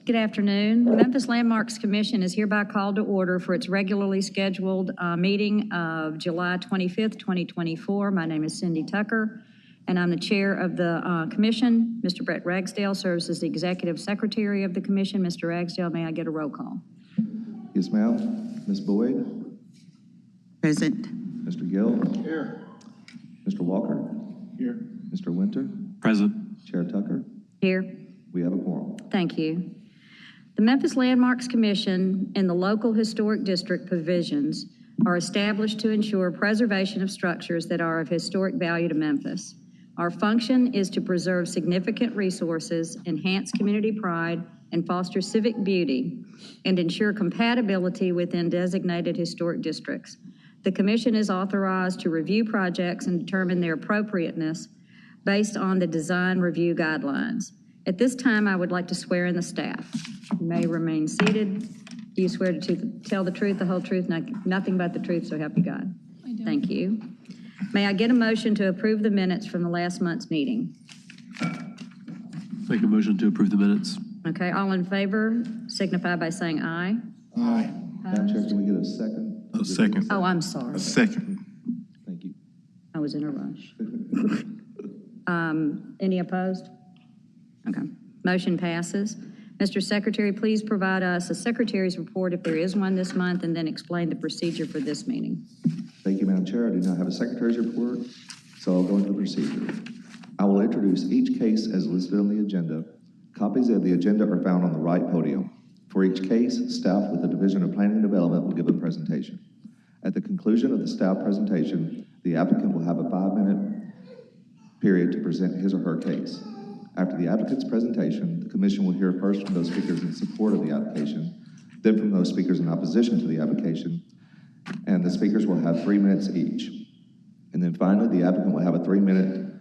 Good afternoon. The Memphis Landmarks Commission is hereby called to order for its regularly scheduled meeting of July 25th, 2024. My name is Cindy Tucker, and I'm the chair of the commission. Mr. Brett Ragsdale serves as the executive secretary of the commission. Mr. Ragsdale, may I get a roll call? Yes, ma'am. Ms. Boyd? Present. Mr. Gill? Here. Mr. Walker? Here. Mr. Winter? Present. Chair Tucker? Here. We have a quorum. Thank you. The Memphis Landmarks Commission and the local historic district provisions are established to ensure preservation of structures that are of historic value to Memphis. Our function is to preserve significant resources, enhance community pride, and foster civic beauty, and ensure compatibility within designated historic districts. The Commission is authorized to review projects and determine their appropriateness based on the design review guidelines. At this time, I would like to swear in the staff. You may remain seated. Do you swear to tell the truth, the whole truth, nothing but the truth, so help you God? I do. Thank you. May I get a motion to approve the minutes from the last month's meeting? Make a motion to approve the minutes. Okay, all in favor signify by saying aye. Aye. Madam Chair, can we get a second? A second. Oh, I'm sorry. A second. Thank you. I was in a rush. Any opposed? Okay, motion passes. Mr. Secretary, please provide us a secretary's report if there is one this month, and then explain the procedure for this meeting. Thank you, Madam Chair. I do not have a secretary's report, so I'll go into the procedure. I will introduce each case as listed on the agenda. Copies of the agenda are found on the right podium. For each case, staff with the Division of Planning and Development will give a presentation. At the conclusion of the staff presentation, the applicant will have a 5-minute period to present his or her case. After the applicant's presentation, the commission will hear first from those speakers in support of the application, then from those speakers in opposition to the application, and the speakers will have 3 minutes each. And then finally, the applicant will have a 3-minute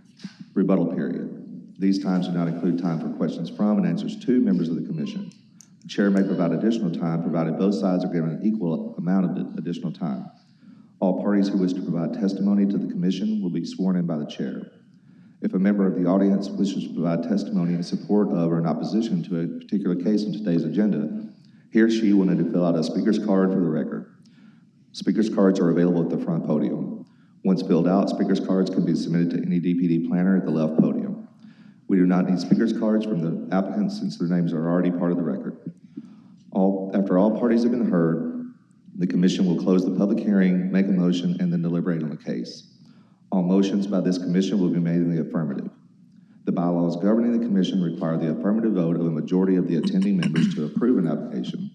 rebuttal period. These times do not include time for questions from and answers to members of the commission. The chair may provide additional time, provided both sides are given an equal amount of additional time. All parties who wish to provide testimony to the commission will be sworn in by the chair. If a member of the audience wishes to provide testimony in support of or in opposition to a particular case on today's agenda, he or she will need to fill out a speaker's card for the record. Speaker's cards are available at the front podium. Once filled out, speaker's cards can be submitted to any DPD planner at the left podium. We do not need speaker's cards from the applicants since their names are already part of the record. After all parties have been heard, the commission will close the public hearing, make a motion, and then deliberate on the case. All motions by this commission will be made in the affirmative. The bylaws governing the commission require the affirmative vote of a majority of the attending members to approve an application.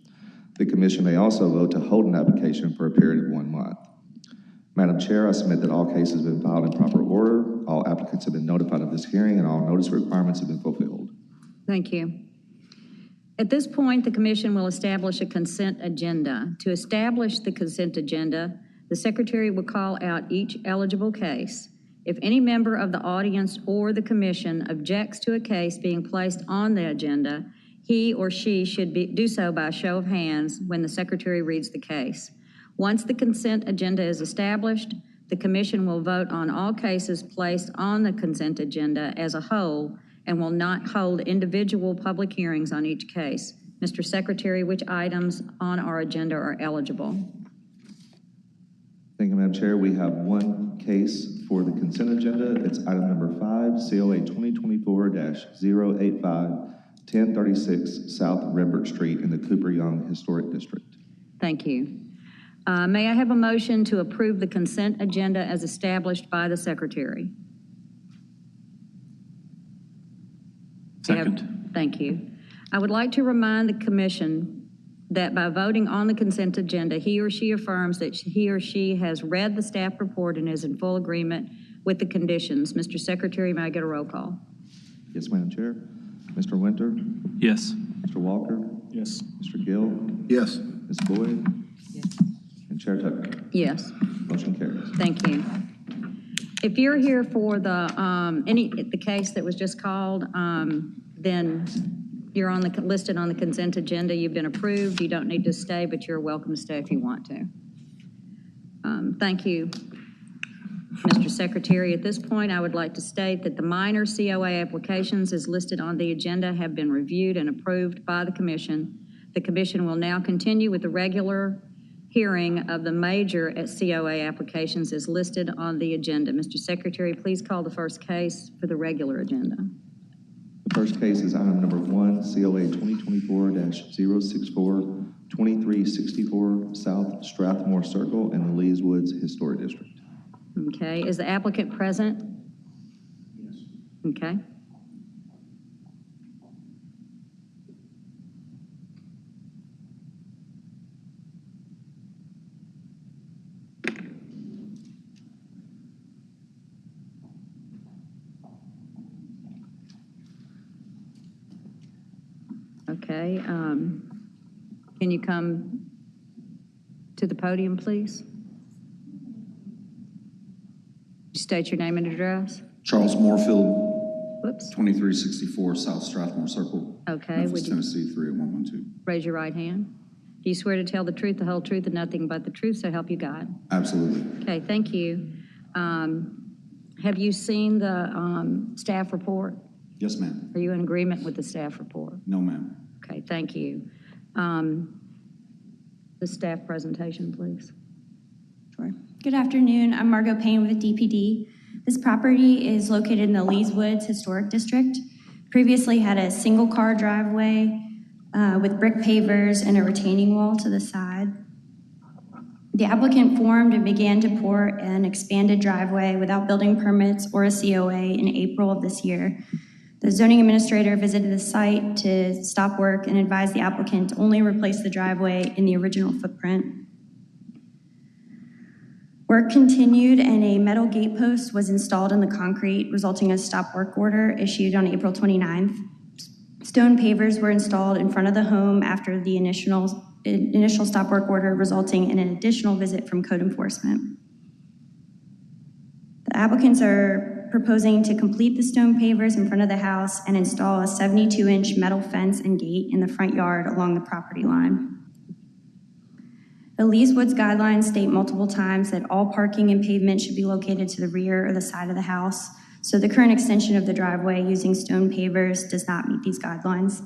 The commission may also vote to hold an application for a period of 1 month. Madam Chair, I submit that all cases have been filed in proper order, all applicants have been notified of this hearing, and all notice requirements have been fulfilled. Thank you. At this point, the commission will establish a consent agenda. To establish the consent agenda, the secretary will call out each eligible case. If any member of the audience or the commission objects to a case being placed on the agenda, he or she should do so by a show of hands when the secretary reads the case. Once the consent agenda is established, the commission will vote on all cases placed on the consent agenda as a whole and will not hold individual public hearings on each case. Mr. Secretary, which items on our agenda are eligible? Thank you, Madam Chair. We have one case for the consent agenda. It's item number 5, COA 2024-085, 1036 South Rembert Street in the Cooper Young Historic District. Thank you. May I have a motion to approve the consent agenda as established by the secretary? Second. Thank you. I would like to remind the commission that by voting on the consent agenda, he or she affirms that he or she has read the staff report and is in full agreement with the conditions. Mr. Secretary, may I get a roll call? Yes, Madam Chair. Mr. Winter? Yes. Mr. Walker? Yes. Mr. Gill? Yes. Ms. Boyd? Yes. And Chair Tucker? Yes. Motion carries. Thank you. If you're here for the case that was just called, then you're listed on the consent agenda. You've been approved. You don't need to stay, but you're welcome to stay if you want to. Thank you. Mr. Secretary, at this point, I would like to state that the minor COA applications as listed on the agenda have been reviewed and approved by the Commission. The Commission will now continue with the regular hearing of the major COA applications as listed on the agenda. Mr. Secretary, please call the first case for the regular agenda. The first case is item number 1, COA 2024-064, 2364 South Strathmore Circle in the Lees Woods Historic District. Okay, is the applicant present? Yes. Okay. Okay, can you come to the podium, please? State your name and address. Charles Moorfield, Whoops. 2364 South Strathmore Circle. Okay, Memphis, would you Tennessee 38112. raise your right hand? Do you swear to tell the truth, the whole truth, and nothing but the truth, so help you God? Absolutely. Okay, thank you. Have you seen the staff report? Yes, ma'am. Are you in agreement with the staff report? No, ma'am. Okay, thank you. The staff presentation, please. Sure. Good afternoon. I'm Margot Payne with DPD. This property is located in the Lees Woods Historic District. Previously had a single-car driveway with brick pavers and a retaining wall to the side. The applicant formed and began to pour an expanded driveway without building permits or a COA in April of this year. The zoning administrator visited the site to stop work and advised the applicant to only replace the driveway in the original footprint. Work continued and a metal gate post was installed in the concrete, resulting in a stop work order issued on April 29th. Stone pavers were installed in front of the home after the initial stop work order, resulting in an additional visit from code enforcement. The applicants are proposing to complete the stone pavers in front of the house and install a 72-inch metal fence and gate in the front yard along the property line. The Lees Woods guidelines state multiple times that all parking and pavement should be located to the rear or the side of the house, so the current extension of the driveway using stone pavers does not meet these guidelines.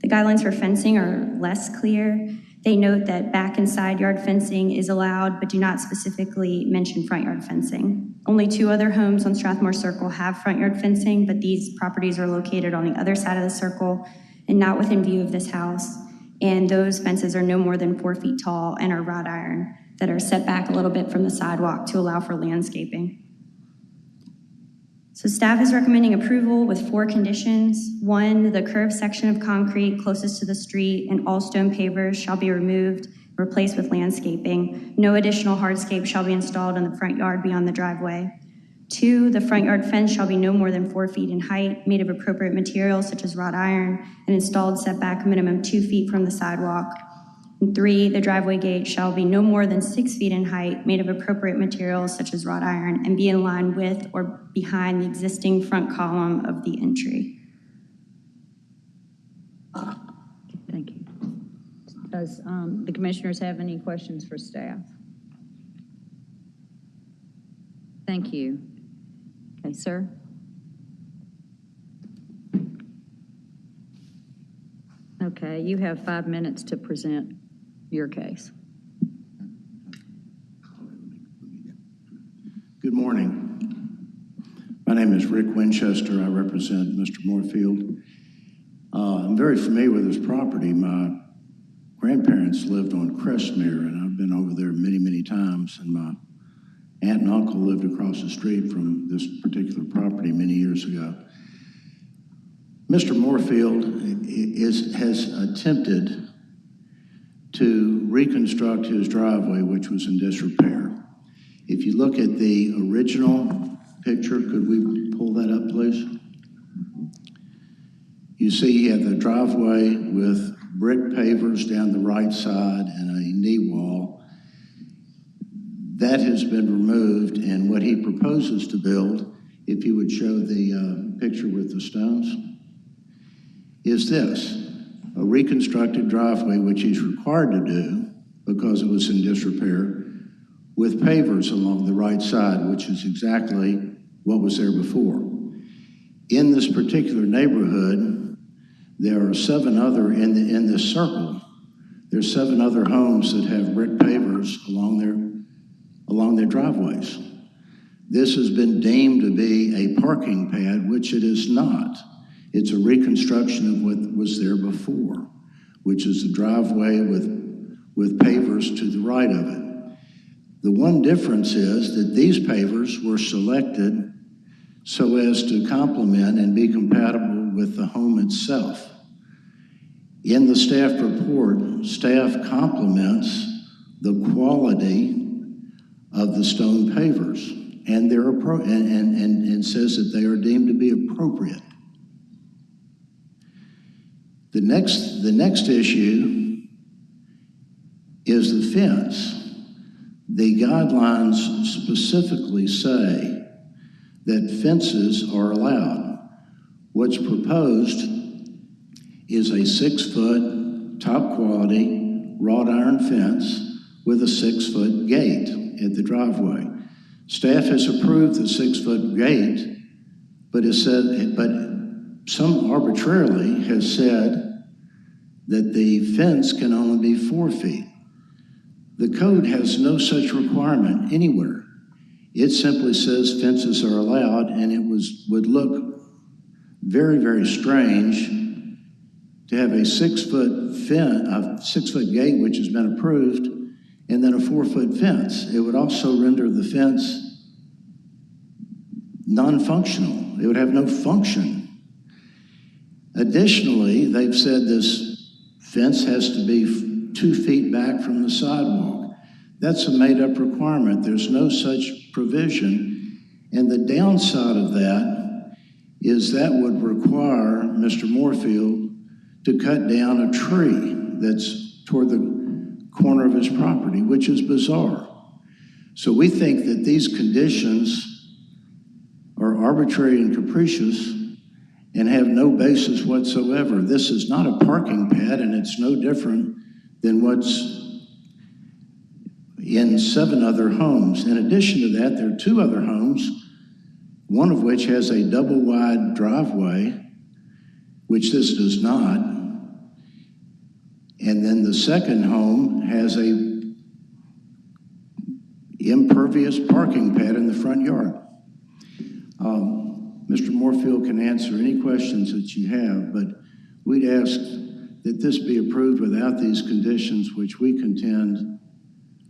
The guidelines for fencing are less clear. They note that back and side yard fencing is allowed, but do not specifically mention front yard fencing. Only 2 other homes on Strathmore Circle have front yard fencing, but these properties are located on the other side of the circle and not within view of this house. And those fences are no more than 4 feet tall and are wrought iron that are set back a little bit from the sidewalk to allow for landscaping. So staff is recommending approval with 4 conditions. 1, the curved section of concrete closest to the street and all stone pavers shall be removed, replaced with landscaping. No additional hardscape shall be installed in the front yard beyond the driveway. 2, the front yard fence shall be no more than 4 feet in height, made of appropriate materials such as wrought iron, and installed setback minimum 2 feet from the sidewalk. And 3, the driveway gate shall be no more than 6 feet in height, made of appropriate materials such as wrought iron, and be in line with or behind the existing front column of the entry. Thank you. Does the commissioners have any questions for staff? Thank you. Okay, sir. Okay, you have 5 minutes to present your case. Good morning. My name is Rick Winchester. I represent Mr. Moorfield. I'm very familiar with this property. My grandparents lived on Crestmere, and I've been over there many, many times, and my aunt and uncle lived across the street from this particular property many years ago. Mr. Moorfield has attempted to reconstruct his driveway, which was in disrepair. If you look at the original picture, could we pull that up, please? You see he had the driveway with brick pavers down the right side and a knee wall. That has been removed, and what he proposes to build, if you would show the picture with the stones, is this, a reconstructed driveway, which he's required to do because it was in disrepair, with pavers along the right side, which is exactly what was there before. In this particular neighborhood, there are 7 other, in this circle, there's 7 other homes that have brick pavers along their driveways. This has been deemed to be a parking pad, which it is not. It's a reconstruction of what was there before, which is the driveway with pavers to the right of it. The one difference is that these pavers were selected so as to complement and be compatible with the home itself. In the staff report, staff compliments the quality of the stone pavers, and and says that they are deemed to be appropriate. The next issue is the fence. The guidelines specifically say that fences are allowed. What's proposed is a 6-foot, top quality, wrought iron fence with a 6-foot gate at the driveway. Staff has approved the 6-foot gate, but some arbitrarily has said that the fence can only be 4 feet. The code has no such requirement anywhere. It simply says fences are allowed, and it would look very, very strange to have a 6-foot gate, which has been approved, and then a 4-foot fence. It would also render the fence non-functional. It would have no function. Additionally, they've said this fence has to be 2 feet back from the sidewalk. That's a made-up requirement. There's no such provision. And the downside of that is that would require Mr. Moorfield to cut down a tree that's toward the corner of his property, which is bizarre. So we think that these conditions are arbitrary and capricious and have no basis whatsoever. This is not a parking pad, and it's no different than what's in 7 other homes. In addition to that, there are 2 other homes, one of which has a double-wide driveway, which this does not. And then the second home has a impervious parking pad in the front yard. Mr. Moorfield can answer any questions that you have, but we'd ask that this be approved without these conditions, which we contend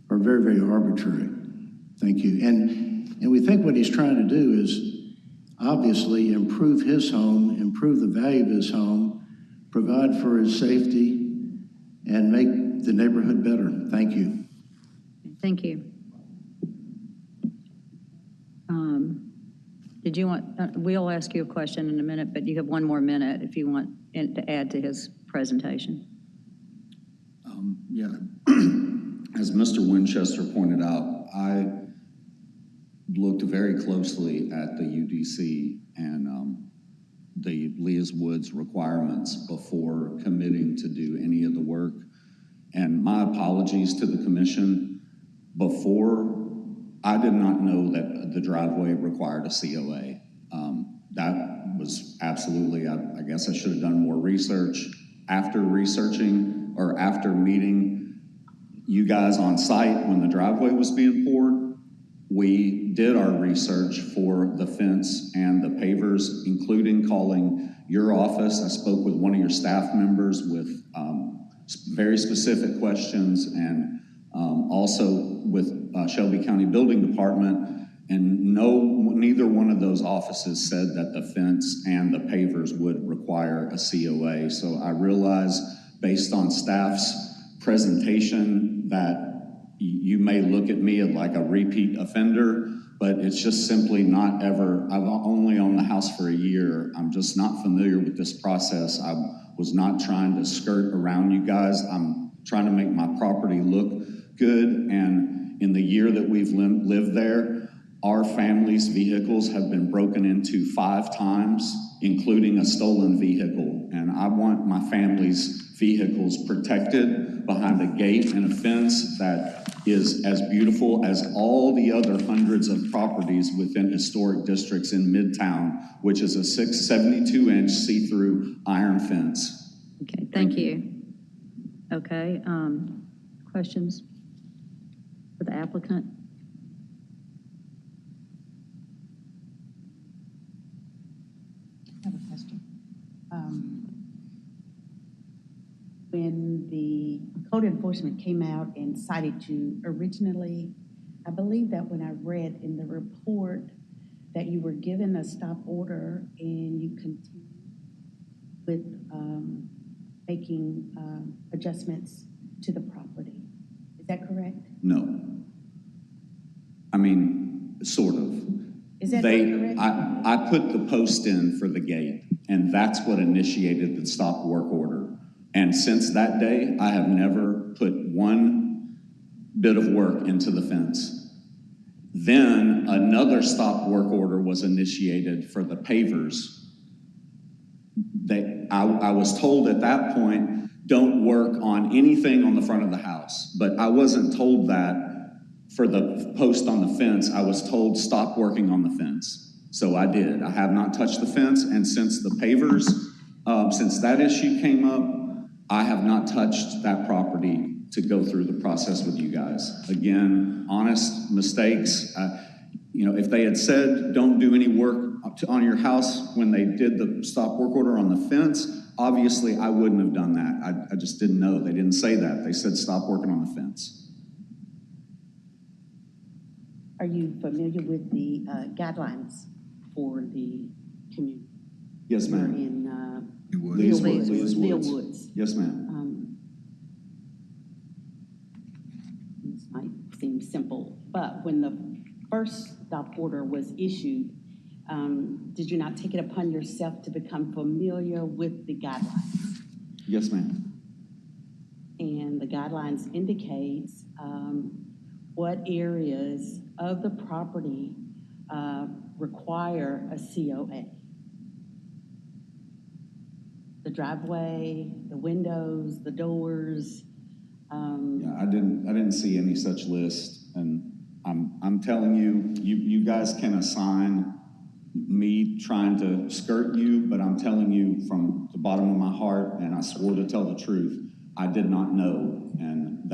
are very, very arbitrary. Thank you. And we think what he's trying to do is obviously improve his home, improve the value of his home, provide for his safety, and make the neighborhood better. Thank you. Thank you. Did you want, we'll ask you a question in a minute, but you have 1 more minute if you want to add to his presentation. Yeah. As Mr. Winchester pointed out, I looked very closely at the UDC and the Leah's Woods requirements before committing to do any of the work. And my apologies to the commission. Before, I did not know that the driveway required a COA. That was absolutely, I guess I should have done more research. After researching or after meeting you guys on site when the driveway was being poured, we did our research for the fence and the pavers, including calling your office. I spoke with one of your staff members with very specific questions, and also with Shelby County Building Department, and neither one of those offices said that the fence and the pavers would require a COA. So I realize, based on staff's presentation, that you may look at me like a repeat offender, but it's just simply not ever. I've only owned the house for a year. I'm just not familiar with this process. I was not trying to skirt around you guys. I'm trying to make my property look good, and in the year that we've lived there, Our family's vehicles have been broken into 5 times, including a stolen vehicle. And I want my family's vehicles protected behind a gate and a fence that is as beautiful as all the other hundreds of properties within historic districts in Midtown, which is a 72-inch see-through iron fence. Okay, thank you. Okay, questions for the applicant? I have a question. When the code enforcement came out and cited you originally, I believe that when I read in the report that you were given a stop order and you continued with making adjustments to the property. Is that correct? No. I mean, sort of. Is that correct? I put the post in for the gate, and that's what initiated the stop work order. And since that day, I have never put one bit of work into the fence. Then another stop work order was initiated for the pavers. I was told at that point, don't work on anything on the front of the house. But I wasn't told that for the post on the fence. I was told stop working on the fence. So I did. I have not touched the fence. And since the pavers, since that issue came up, I have not touched that property to go through the process with you guys. Again, honest mistakes. If they had said don't do any work on your house when they did the stop work order on the fence, obviously I wouldn't have done that. I just didn't know. They didn't say that. They said stop working on the fence. Are you familiar with the guidelines for the community? Yes, We're ma'am. in Lee's Woods. Yes, ma'am. This might seem simple, but when the first stop order was issued, did you not take it upon yourself to become familiar with the guidelines? Yes, ma'am. And the guidelines indicates what areas of the property require a COA. The driveway, the windows, the doors. Yeah, I didn't see any such list, and I'm telling you, you guys can assign me trying to skirt you, but I'm telling you from the bottom of my heart, and I swore to tell the truth, I did not know, and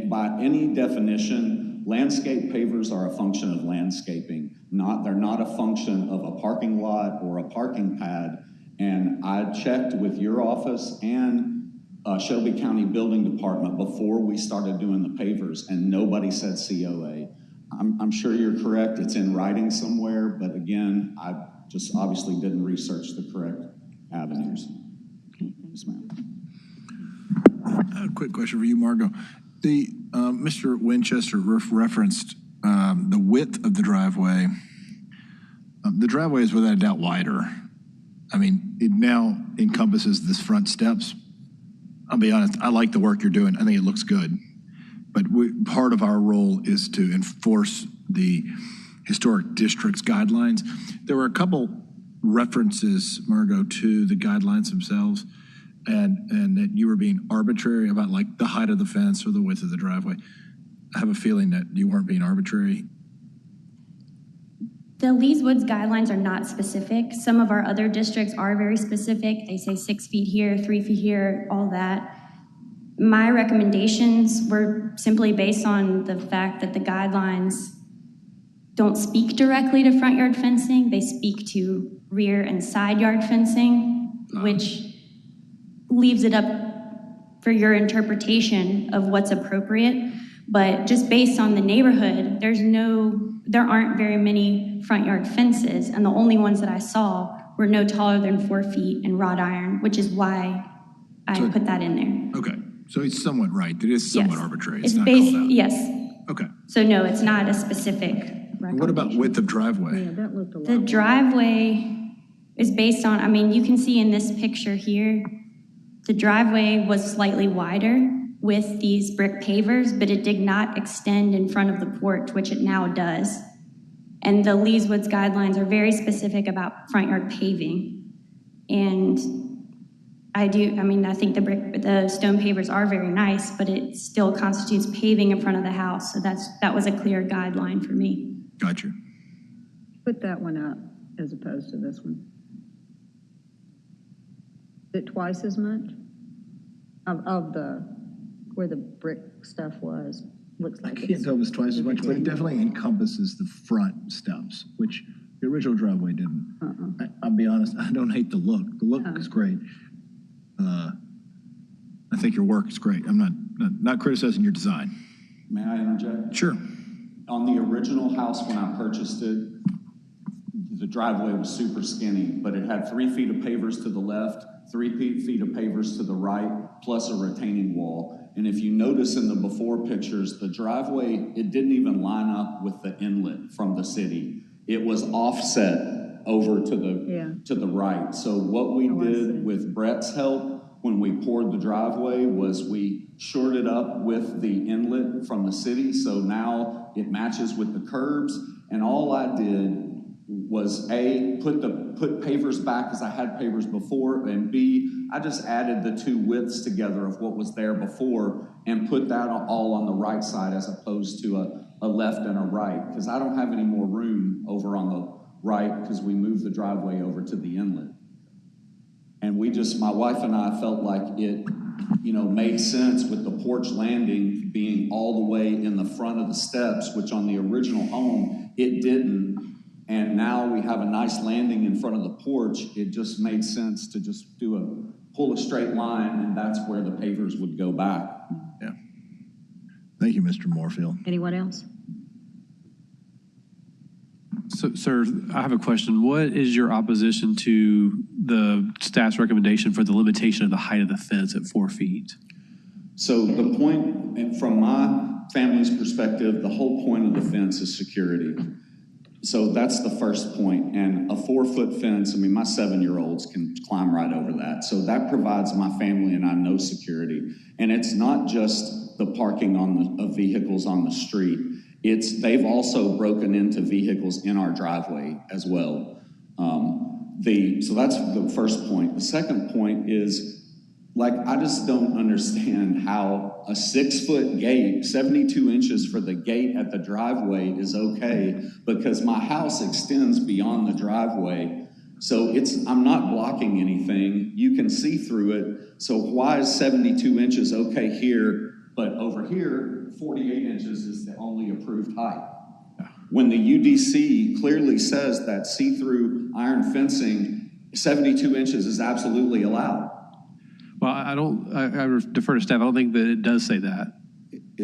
by any definition, landscape pavers are a function of landscaping. They're not a function of a parking lot or a parking pad. And I checked with your office and Shelby County Building Department before we started doing the pavers, and nobody said COA. I'm sure you're correct. It's in writing somewhere, but again, I just obviously didn't research the correct avenues. Yes, ma'am. A quick question for you, Margot. Mr. Winchester referenced the width of the driveway. The driveway is without a doubt wider. I mean, it now encompasses this front steps. I'll be honest, I like the work you're doing. I think it looks good. But part of our role is to enforce the historic district's guidelines. There were a couple references, Margot, to the guidelines themselves, and that you were being arbitrary about like the height of the fence or the width of the driveway. I have a feeling that you weren't being arbitrary. The Lee's Woods guidelines are not specific. Some of our other districts are very specific. They say 6 feet here, 3 feet here, all that. My recommendations were simply based on the fact that the guidelines don't speak directly to front yard fencing. They speak to rear and side yard fencing, which leaves it up for your interpretation of what's appropriate. But just based on the neighborhood, there aren't very many front yard fences, and the only ones that I saw were no taller than 4 feet and wrought iron, which is why I put that in there. Okay, so it's somewhat right. It is somewhat Yes. arbitrary. It's not based, called out. yes. Okay. So no, it's not a specific recommendation. What about width of driveway? Yeah, that looked a lot. The driveway is based on, I mean, you can see in this picture here, the driveway was slightly wider with these brick pavers, but it did not extend in front of the porch, which it now does. And the Lee's Woods guidelines are very specific about front yard paving. And I think the stone pavers are very nice, but it still constitutes paving in front of the house. So that was a clear guideline for me. Gotcha. Put that one up as opposed to this one. Is it twice as much of where the brick stuff was? Looks I like can't it's tell if it's twice as much, but it definitely encompasses the front steps, which the original driveway didn't. I'll be honest, I don't hate the look. The look is great. I think your work is great. I'm not criticizing your design. May I interject? Sure. On the original house, when I purchased it, the driveway was super skinny, but it had 3 feet of pavers to the left, 3 feet of pavers to the right, plus a retaining wall. And if you notice in the before pictures, the driveway, it didn't even line up with the inlet from the city. It was offset over to the right. So what we did with Brett's help when we poured the driveway was we shored it up with the inlet from the city. So now it matches with the curbs. And all I did was A, put pavers back as I had pavers before, and B, I just added the 2 widths together of what was there before and put that all on the right side as opposed to a left and a right, because I don't have any more room over on the right because we moved the driveway over to the inlet. And my wife and I felt like it, made sense with the porch landing being all the way in the front of the steps, which on the original home, it didn't. And now we have a nice landing in front of the porch. It just made sense to just pull a straight line, and that's where the pavers would go back. Yeah. Thank you, Mr. Moorfield. Anyone else? So, sir, I have a question. What is your opposition to the staff's recommendation for the limitation of the height of the fence at 4 feet? So the point, and from my family's perspective, the whole point of the fence is security. So that's the first point. And a 4-foot fence, my 7-year-olds can climb right over that. So that provides my family and I no security. And it's not just the parking of vehicles on the street. They've also broken into vehicles in our driveway as well. So that's the first point. The second point is, I just don't understand how a 6-foot gate, 72 inches for the gate at the driveway is okay, because my house extends beyond the driveway. So I'm not blocking anything. You can see through it. So why is 72 inches okay here, but over here, 48 inches is the only approved height? When the UDC clearly says that see-through iron fencing, 72 inches is absolutely allowed. Well, I defer to staff. I don't think that it does say that.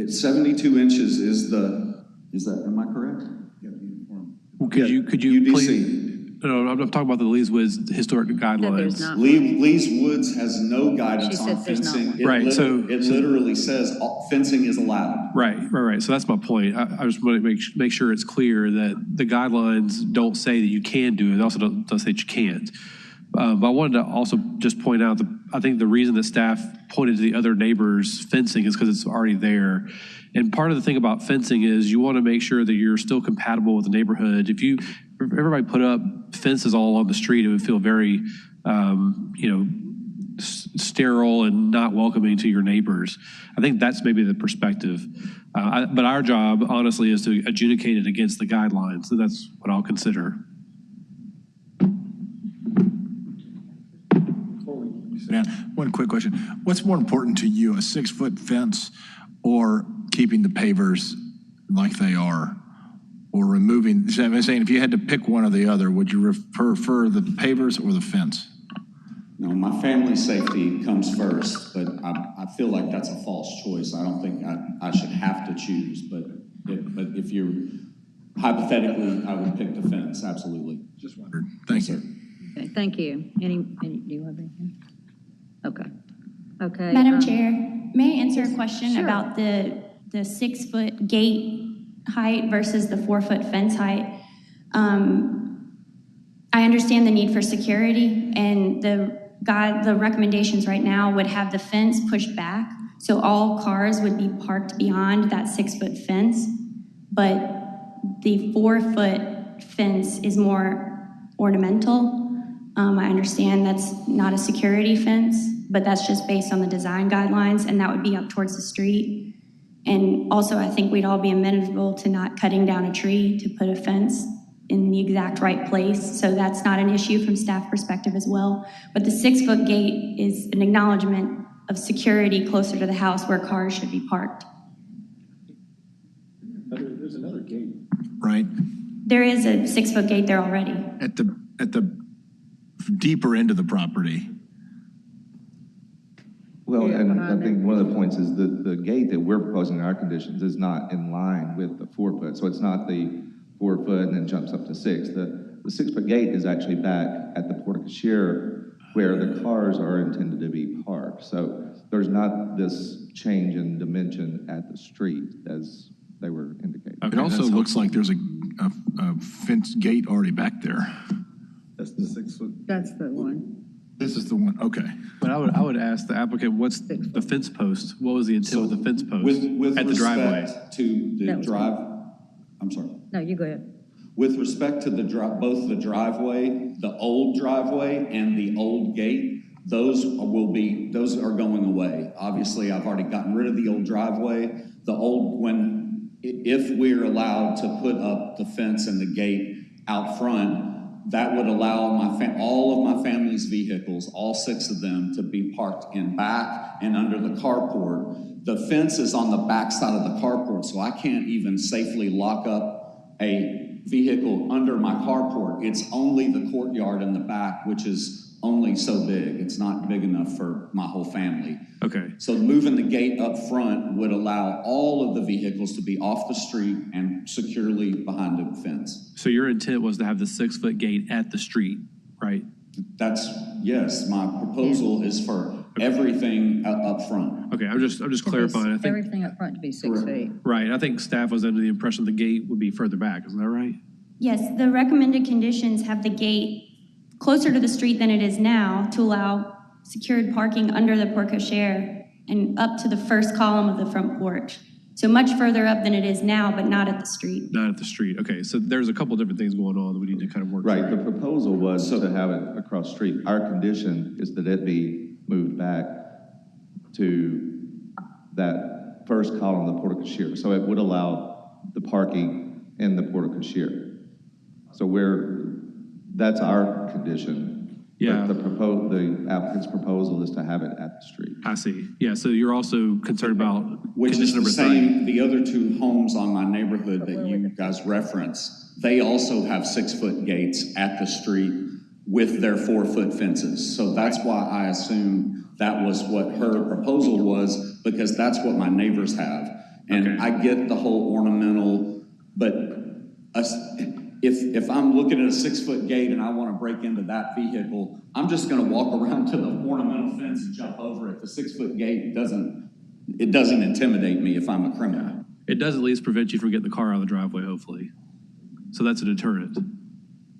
72 inches is am I correct? Well, could you UDC. please? No, I'm talking about the Lee's Woods historic guidelines. there's not. Lee's Woods has no guidance She said on there's not fencing. one. Right, It literally says fencing is allowed. Right. So that's my point. I just want to make sure it's clear that the guidelines don't say that you can do it. They also don't say that you can't. But I wanted to also just point out that I think the reason that staff pointed to the other neighbors' fencing is because it's already there. And part of the thing about fencing is you want to make sure that you're still compatible with the neighborhood. If everybody put up fences all along the street, it would feel very, sterile and not welcoming to your neighbors. I think that's maybe the perspective. But our job, honestly, is to adjudicate it against the guidelines. So that's what I'll consider. Dan, one quick question. What's more important to you, a 6-foot fence or keeping the pavers like they are, or removing? I'm saying if you had to pick one or the other, would you prefer the pavers or the fence? No, my family safety comes first, but I feel like that's a false choice. I don't think I should have to choose, but if you're hypothetically, I would pick the fence, absolutely. Just wondered. Thank you. Okay, thank you. Do you have anything? Okay. Madam Chair, may I answer a question Sure. about the 6-foot gate height versus the 4-foot fence height? I understand the need for security, and the recommendations right now would have the fence pushed back, so all cars would be parked beyond that 6-foot fence, but the 4-foot fence is more ornamental. I understand that's not a security fence, but that's just based on the design guidelines, and that would be up towards the street. And also, I think we'd all be amenable to not cutting down a tree to put a fence in the exact right place. So that's not an issue from staff perspective as well. But the 6-foot gate is an acknowledgement of security closer to the house where cars should be parked. There's another gate. Right? There is a 6-foot gate there already. At the deeper end of the property. Well, Yeah, and I behind think one of the points is that the gate that we're proposing in our conditions is not in line with the 4-foot. So it's not the 4 foot and then jumps up to 6. The 6-foot gate is actually back at the porte cochere where the cars are intended to be parked. So there's not this change in dimension at the street as they were indicating. It also looks like there's a fence gate already back there. That's the 6-foot. That's the one. This is the one, okay. But I would ask the applicant, what's the fence post? What was the intent with the fence post With at the driveway? respect to the That was I'm sorry. No, you go ahead. With respect to both the driveway, the old driveway and the old gate, those are going away. Obviously, I've already gotten rid of the old driveway. If we're allowed to put up the fence and the gate out front, that would allow all of my family's vehicles, all 6 of them, to be parked in back and under the carport. The fence is on the back side of the carport, so I can't even safely lock up a vehicle under my carport. It's only the courtyard in the back, which is only so big. It's not big enough for my whole family. Okay. So moving the gate up front would allow all of the vehicles to be off the street and securely behind the fence. So your intent was to have the 6-foot gate at the street, right? Yes, my proposal is for everything up front. Okay, I'm just clarifying. I think Everything up front to be 6 feet. right. I think staff was under the impression the gate would be further back. Is that right? Yes, the recommended conditions have the gate closer to the street than it is now to allow secured parking under the porte cochere and up to the first column of the front porch. So much further up than it is now, but not at the street. Not at the street. Okay, so there's a couple different things going on that we need to kind of work Right, through. the proposal was to have it across the street. Our condition is that it be moved back to that first column of the porte cochere. So it would allow the parking in the porte cochere. So that's our condition. Yeah. But the applicant's proposal is to have it at the street. I see. Yeah, so you're also concerned about Which is condition the number 3. same, the other 2 homes on my neighborhood that you guys reference, they also have 6-foot gates at the street with their 4-foot fences. So that's why I assume that was what her proposal was, because that's what my neighbors have. And Okay. I get the whole ornamental, but if I'm looking at a 6-foot gate and I want to break into that vehicle, I'm just going to walk around to the ornamental fence and jump over it. The 6-foot gate doesn't intimidate me if I'm a criminal. It does at least prevent you from getting the car out of the driveway, hopefully. So that's a deterrent.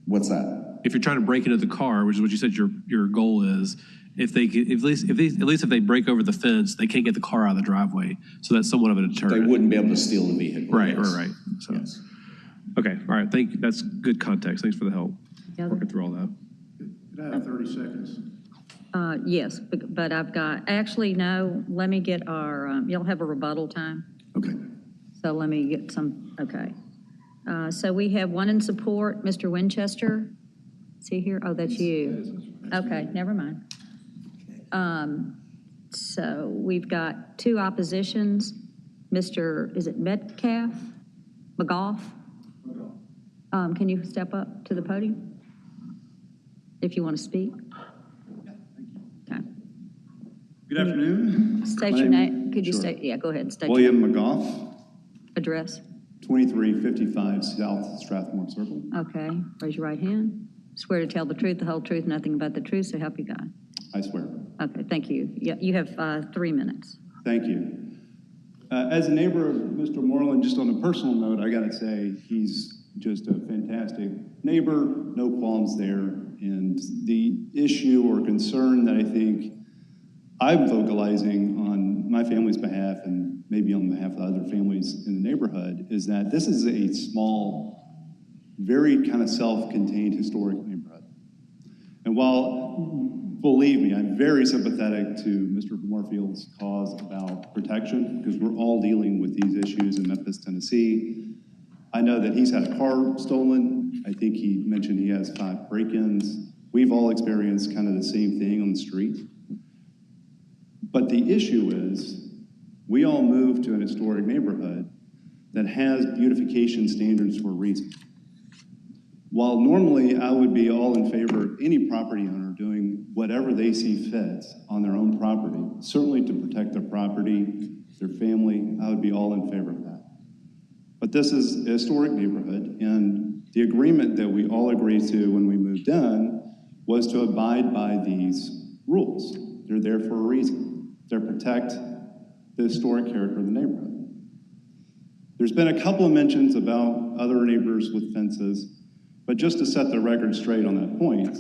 What's that? If you're trying to break into the car, which is what you said your goal is, at least if they break over the fence, they can't get the car out of the driveway. So that's somewhat of a deterrent. They wouldn't be able to steal the vehicle. Right, yes. right. So, Yes. okay, all right. Thank you. That's good context. Thanks for the help working through all that. Could I have 30 seconds? Yes, but I've got, actually, no, let me get our, you'll have a rebuttal time. Okay. So let me get some, okay. So we have one in support, Mr. Winchester. Is he here? Oh, that's you. Okay, never mind. So we've got 2 oppositions. Mr., is it Metcalf? McGough? Can you step up to the podium if you want to speak? Okay. Good afternoon. State your name. Could you state, yeah, go ahead and state your William McGough, address. 2355 South Strathmore Circle. Okay, raise your right hand. Swear to tell the truth, the whole truth, nothing but the truth, so help you God. I swear. Okay, thank you. Yeah, you have 3 minutes. Thank you. As a neighbor of Mr. Moreland, just on a personal note, I got to say he's just a fantastic neighbor, no qualms there. And the issue or concern that I think I'm vocalizing on my family's behalf and maybe on behalf of other families in the neighborhood is that this is a small very kind of self-contained historic neighborhood. And while, believe me, I'm very sympathetic to Mr. Moorfield's cause about protection, because we're all dealing with these issues in Memphis, Tennessee. I know that he's had a car stolen. I think he mentioned he has 5 break-ins. We've all experienced kind of the same thing on the street. But the issue is, we all moved to an historic neighborhood that has beautification standards for a reason. While normally I would be all in favor of any property owner doing whatever they see fit on their own property, certainly to protect their property, their family, I would be all in favor of that. But this is a historic neighborhood, and the agreement that we all agreed to when we moved in was to abide by these rules. They're there for a reason. They're protect the historic character of the neighborhood. There's been a couple of mentions about other neighbors with fences. But just to set the record straight on that point,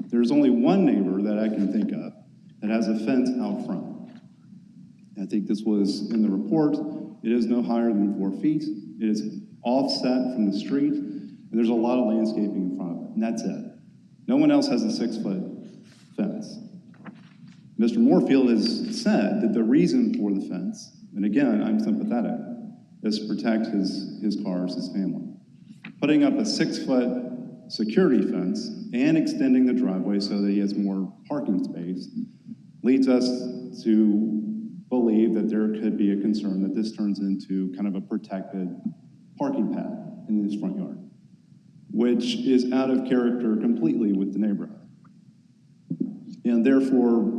there's only one neighbor that I can think of that has a fence out front. I think this was in the report. It is no higher than 4 feet. It is offset from the street, and there's a lot of landscaping in front of it, and that's it. No one else has a 6-foot fence. Mr. Moorfield has said that the reason for the fence, and again, I'm sympathetic, is to protect his cars, his family. Putting up a 6-foot security fence and extending the driveway so that he has more parking space leads us to believe that there could be a concern that this turns into kind of a protected parking pad in his front yard, which is out of character completely with the neighborhood. And therefore,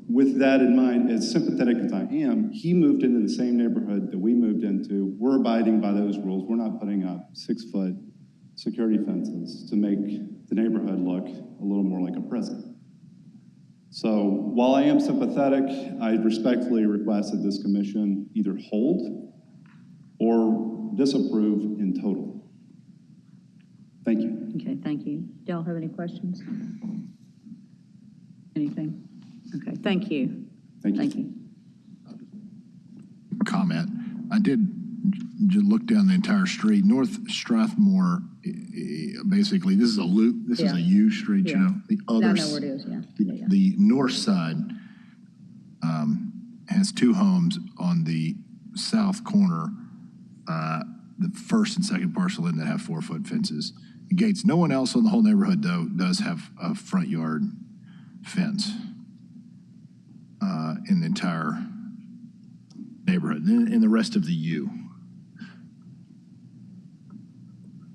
with that in mind, as sympathetic as I am, he moved into the same neighborhood that we moved into. We're abiding by those rules. We're not putting up 6-foot security fences to make the neighborhood look a little more like a prison. So while I am sympathetic, I respectfully request that this commission either hold or disapprove in total. Thank you. Okay, thank you. Do y'all have any questions? Anything? Okay, thank you. Thank you. Comment. I did just look down the entire street. North Strathmore, basically, this is a loop. This is a U street, you know. The other, I know where it is, yeah. The north side has 2 homes on the south corner, the first and second parcel in that have 4-foot fences. Gates. No one else on the whole neighborhood, though, does have a front yard fence in the entire neighborhood, in the rest of the U.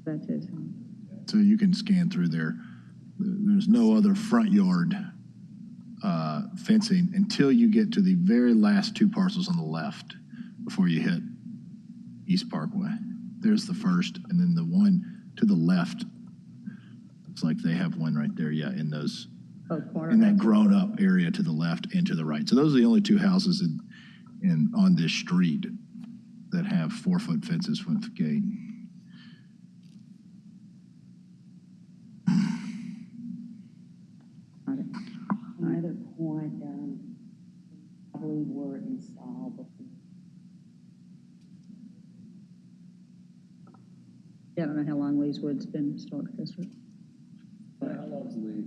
That's it. So you can scan through there. There's no other front yard fencing until you get to the very last 2 parcels on the left before you hit East Parkway. There's the first, and then the one to the left, it's like they have one right there, yeah, in those, in that grown-up area to the left and to the right. So those are the only 2 houses on this street that have 4-foot fences with the gate. Another point, probably were installed before. Yeah, I don't know how long Leeswood's been historic district. How long's Lee?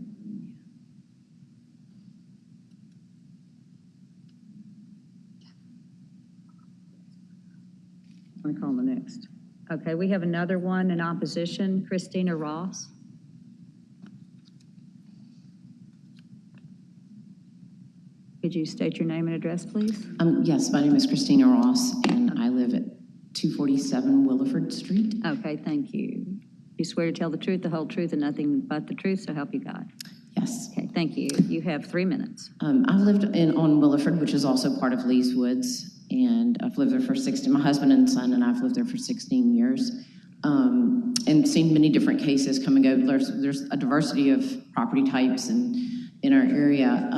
I'm gonna call the next. Okay, we have another one in opposition, Christina Ross. Could you state your name and address, please? Yes, my name is Christina Ross, and I live at 247 Williford Street. Okay, thank you. You swear to tell the truth, the whole truth, and nothing but the truth, so help you God. Yes. Okay, thank you. You have 3 minutes. I've lived on Williford, which is also part of Lee's Woods, and I've lived there for 16, my husband and son and I've lived there for 16 years, and seen many different cases come and go. There's a diversity of property types in our area,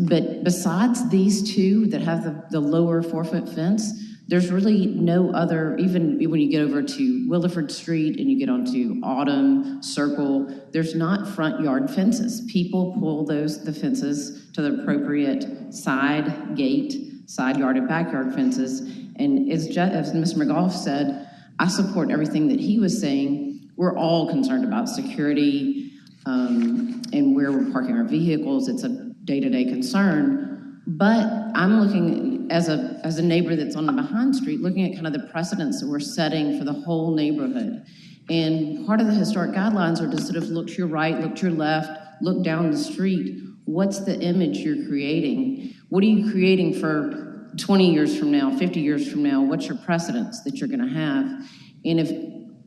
but besides these 2 that have the lower 4-foot fence, there's really no other, even when you get over to Williford Street and you get onto Autumn, Circle, there's not front yard fences. People pull the fences to the appropriate side gate, side yard and backyard fences. And as Mr. McGough said, I support everything that he was saying. we're all concerned about security and where we're parking our vehicles. It's a day-to-day concern. But I'm looking, as a neighbor that's on the behind street, looking at kind of the precedents that we're setting for the whole neighborhood. And part of the historic guidelines are to sort of look to your right, look to your left, look down the street. What's the image you're creating? What are you creating for 20 years from now, 50 years from now? What's your precedents that you're gonna have? And if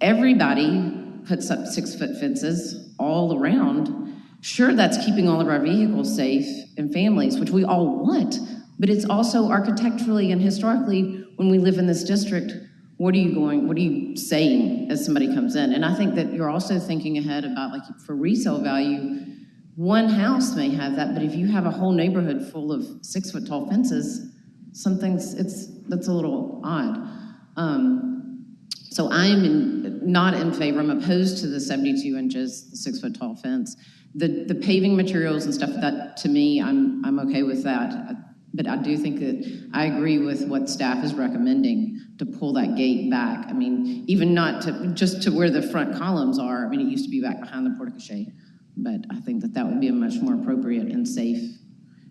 everybody puts up 6-foot fences all around, sure, that's keeping all of our vehicles safe and families, which we all want, but it's also architecturally and historically, when we live in this district, what are you saying as somebody comes in? And I think that you're also thinking ahead about, like, for resale value, one house may have that, but if you have a whole neighborhood full of 6-foot tall fences, that's a little odd. So I'm not in favor. I'm opposed to the 72 inches, the 6-foot tall fence. The paving materials and stuff, that to me, I'm okay with that. But I do think that I agree with what staff is recommending to pull that gate back. I mean, even not to just to where the front columns are. I mean, it used to be back behind the porte-cochere, but I think that would be a much more appropriate and safe,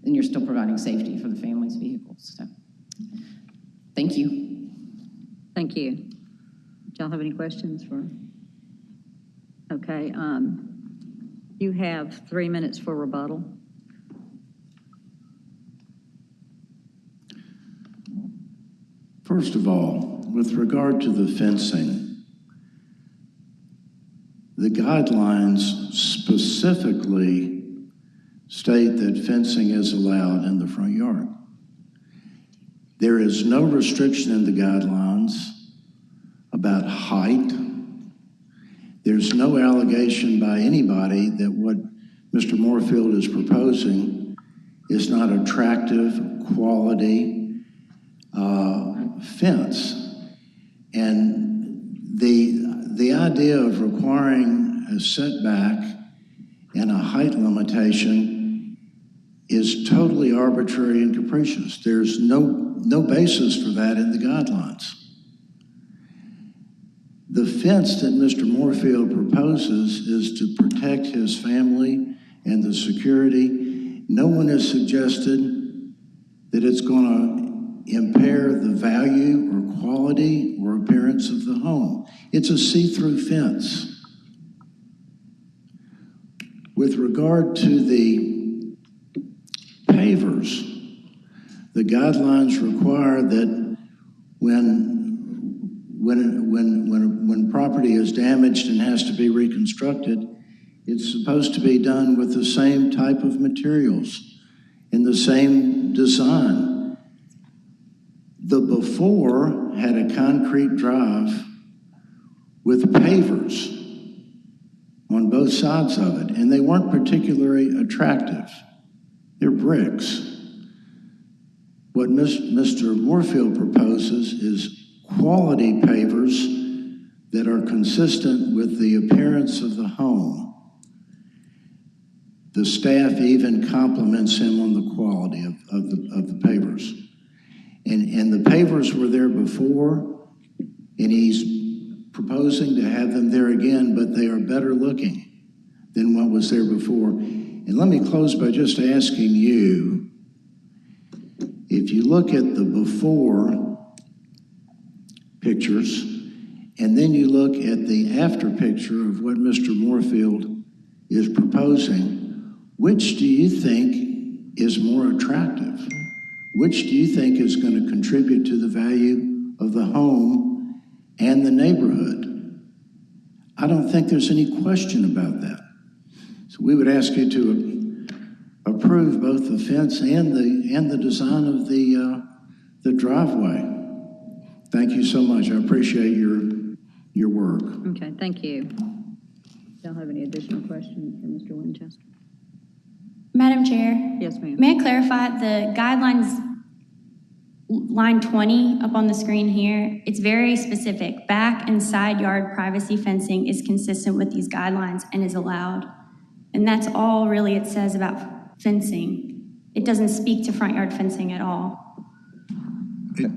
and you're still providing safety for the family's vehicles. So, thank you. Thank you. Do y'all have any questions for? Okay. You have 3 minutes for rebuttal. First of all, with regard to the fencing, the guidelines specifically state that fencing is allowed in the front yard. There is no restriction in the guidelines about height. There's no allegation by anybody that what Mr. Moorfield is proposing is not attractive, quality fence. And the idea of requiring a setback and a height limitation is totally arbitrary and capricious. There's no basis for that in the guidelines. The fence that Mr. Moorfield proposes is to protect his family and the security. No one has suggested that it's going to impair the value or quality or appearance of the home. It's a see-through fence. With regard to the pavers, the guidelines require that when property is damaged and has to be reconstructed, it's supposed to be done with the same type of materials in the same design. The before had a concrete drive with pavers on both sides of it, and they weren't particularly attractive. They're bricks. What Mr. Moorfield proposes is quality pavers that are consistent with the appearance of the home. The staff even compliments him on the quality of the pavers. And the pavers were there before, and he's proposing to have them there again, but they are better looking than what was there before. And let me close by just asking you, if you look at the before pictures, and then you look at the after picture of what Mr. Moorfield is proposing, which do you think is more attractive? Which do you think is going to contribute to the value of the home and the neighborhood? I don't think there's any question about that. So we would ask you to approve both the fence and the design of the driveway. Thank you so much. I appreciate your work. Okay, thank you. Y'all have any additional questions for Mr. Winchester? Madam Chair? Yes, ma'am. May I clarify the guidelines, line 20 up on the screen here? It's very specific. Back and side yard privacy fencing is consistent with these guidelines and is allowed. And that's all really it says about fencing. It doesn't speak to front yard fencing at all. It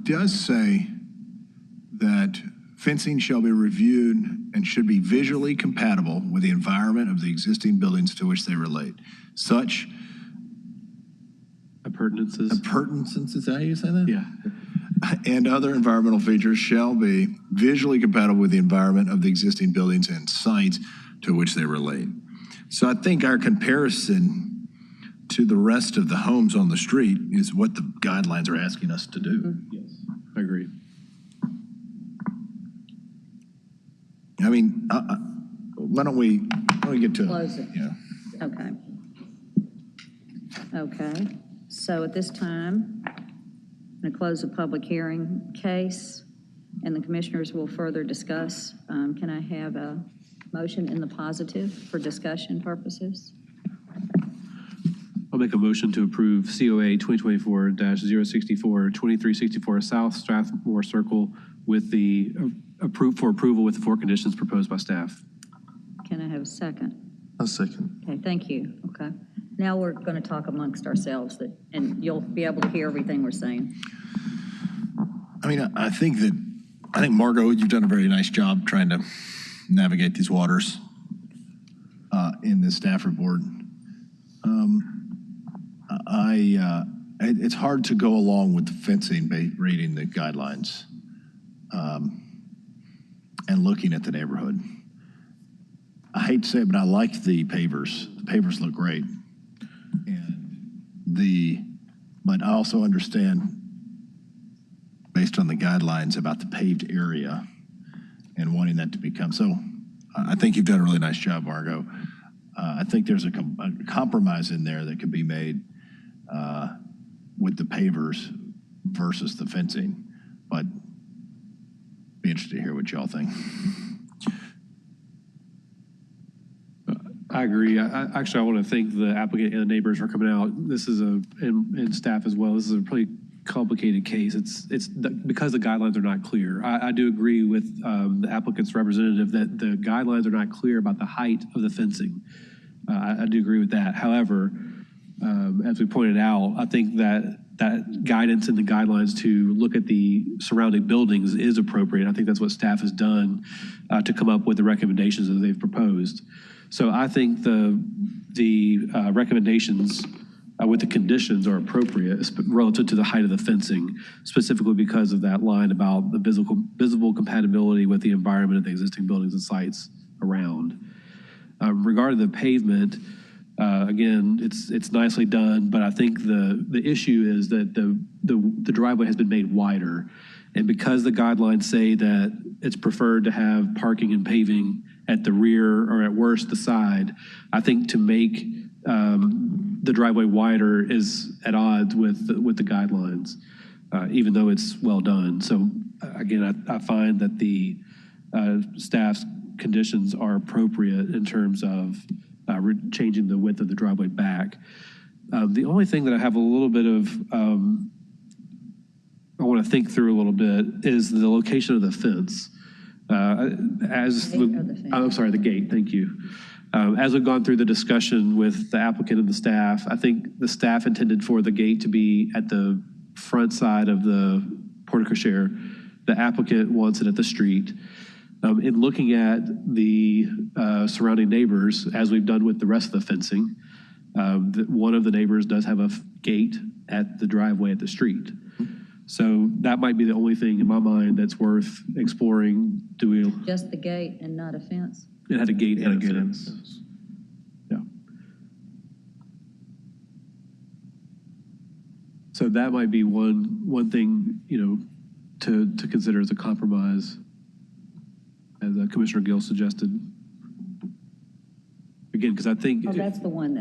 does say that Fencing shall be reviewed and should be visually compatible with the environment of the existing buildings to which they relate. Such Appurtenances. appurtenances, is that how you say that? Yeah. And other environmental features shall be visually compatible with the environment of the existing buildings and sites to which they relate. So I think our comparison to the rest of the homes on the street is what the guidelines are asking us to do. Yes, I agree. I mean, why don't we get to Close it. Yeah. Okay. Okay, so at this time, I'm going to close the public hearing case, and the commissioners will further discuss. Can I have a motion in the positive for discussion purposes? I'll make a motion to approve COA 2024-064, 2364 South Strathmore Circle with the approval with the 4 conditions proposed by staff. Can I have a second? A second. Okay, thank you. Okay. Now we're going to talk amongst ourselves, and you'll be able to hear everything we're saying. I mean, I think Margot, you've done a very nice job trying to navigate these waters in this staff report. It's hard to go along with the fencing, reading the guidelines and looking at the neighborhood. I hate to say it, but I like the pavers. The pavers look great. But I also understand, based on the guidelines, about the paved area and wanting that to become, so I think you've done a really nice job, Margot. I think there's a compromise in there that could be made with the pavers versus the fencing, but be interested to hear what y'all think. I agree. Actually, I want to thank the applicant and the neighbors for coming out. This is and staff as well. This is a pretty complicated case. It's because the guidelines are not clear. I do agree with the applicant's representative that the guidelines are not clear about the height of the fencing. I do agree with that. However, as we pointed out, I think that guidance in the guidelines to look at the surrounding buildings is appropriate. I think that's what staff has done to come up with the recommendations that they've proposed. So I think the recommendations with the conditions are appropriate relative to the height of the fencing, specifically because of that line about the visible compatibility with the environment of the existing buildings and sites around. Regarding the pavement, again, it's nicely done, but I think the issue is that the driveway has been made wider. And because the guidelines say that it's preferred to have parking and paving at the rear or at worst the side, I think to make the driveway wider is at odds with the guidelines, even though it's well done. So again, I find that the staff's conditions are appropriate in terms of changing the width of the driveway back. The only thing that I have a little bit of, I want to think through a little bit is the location of the fence. The gate, thank you. As we've gone through the discussion with the applicant and the staff, I think the staff intended for the gate to be at the front side of the porte cochere. The applicant wants it at the street. In looking at the surrounding neighbors, as we've done with the rest of the fencing, one of the neighbors does have a gate at the driveway at the street. So that might be the only thing in my mind that's worth exploring. Do we? Just the gate and not a fence? It had a gate and a fence. Yeah. So that might be one thing, to consider as a compromise, as Commissioner Gill suggested. Again, because I think... Oh, that's the one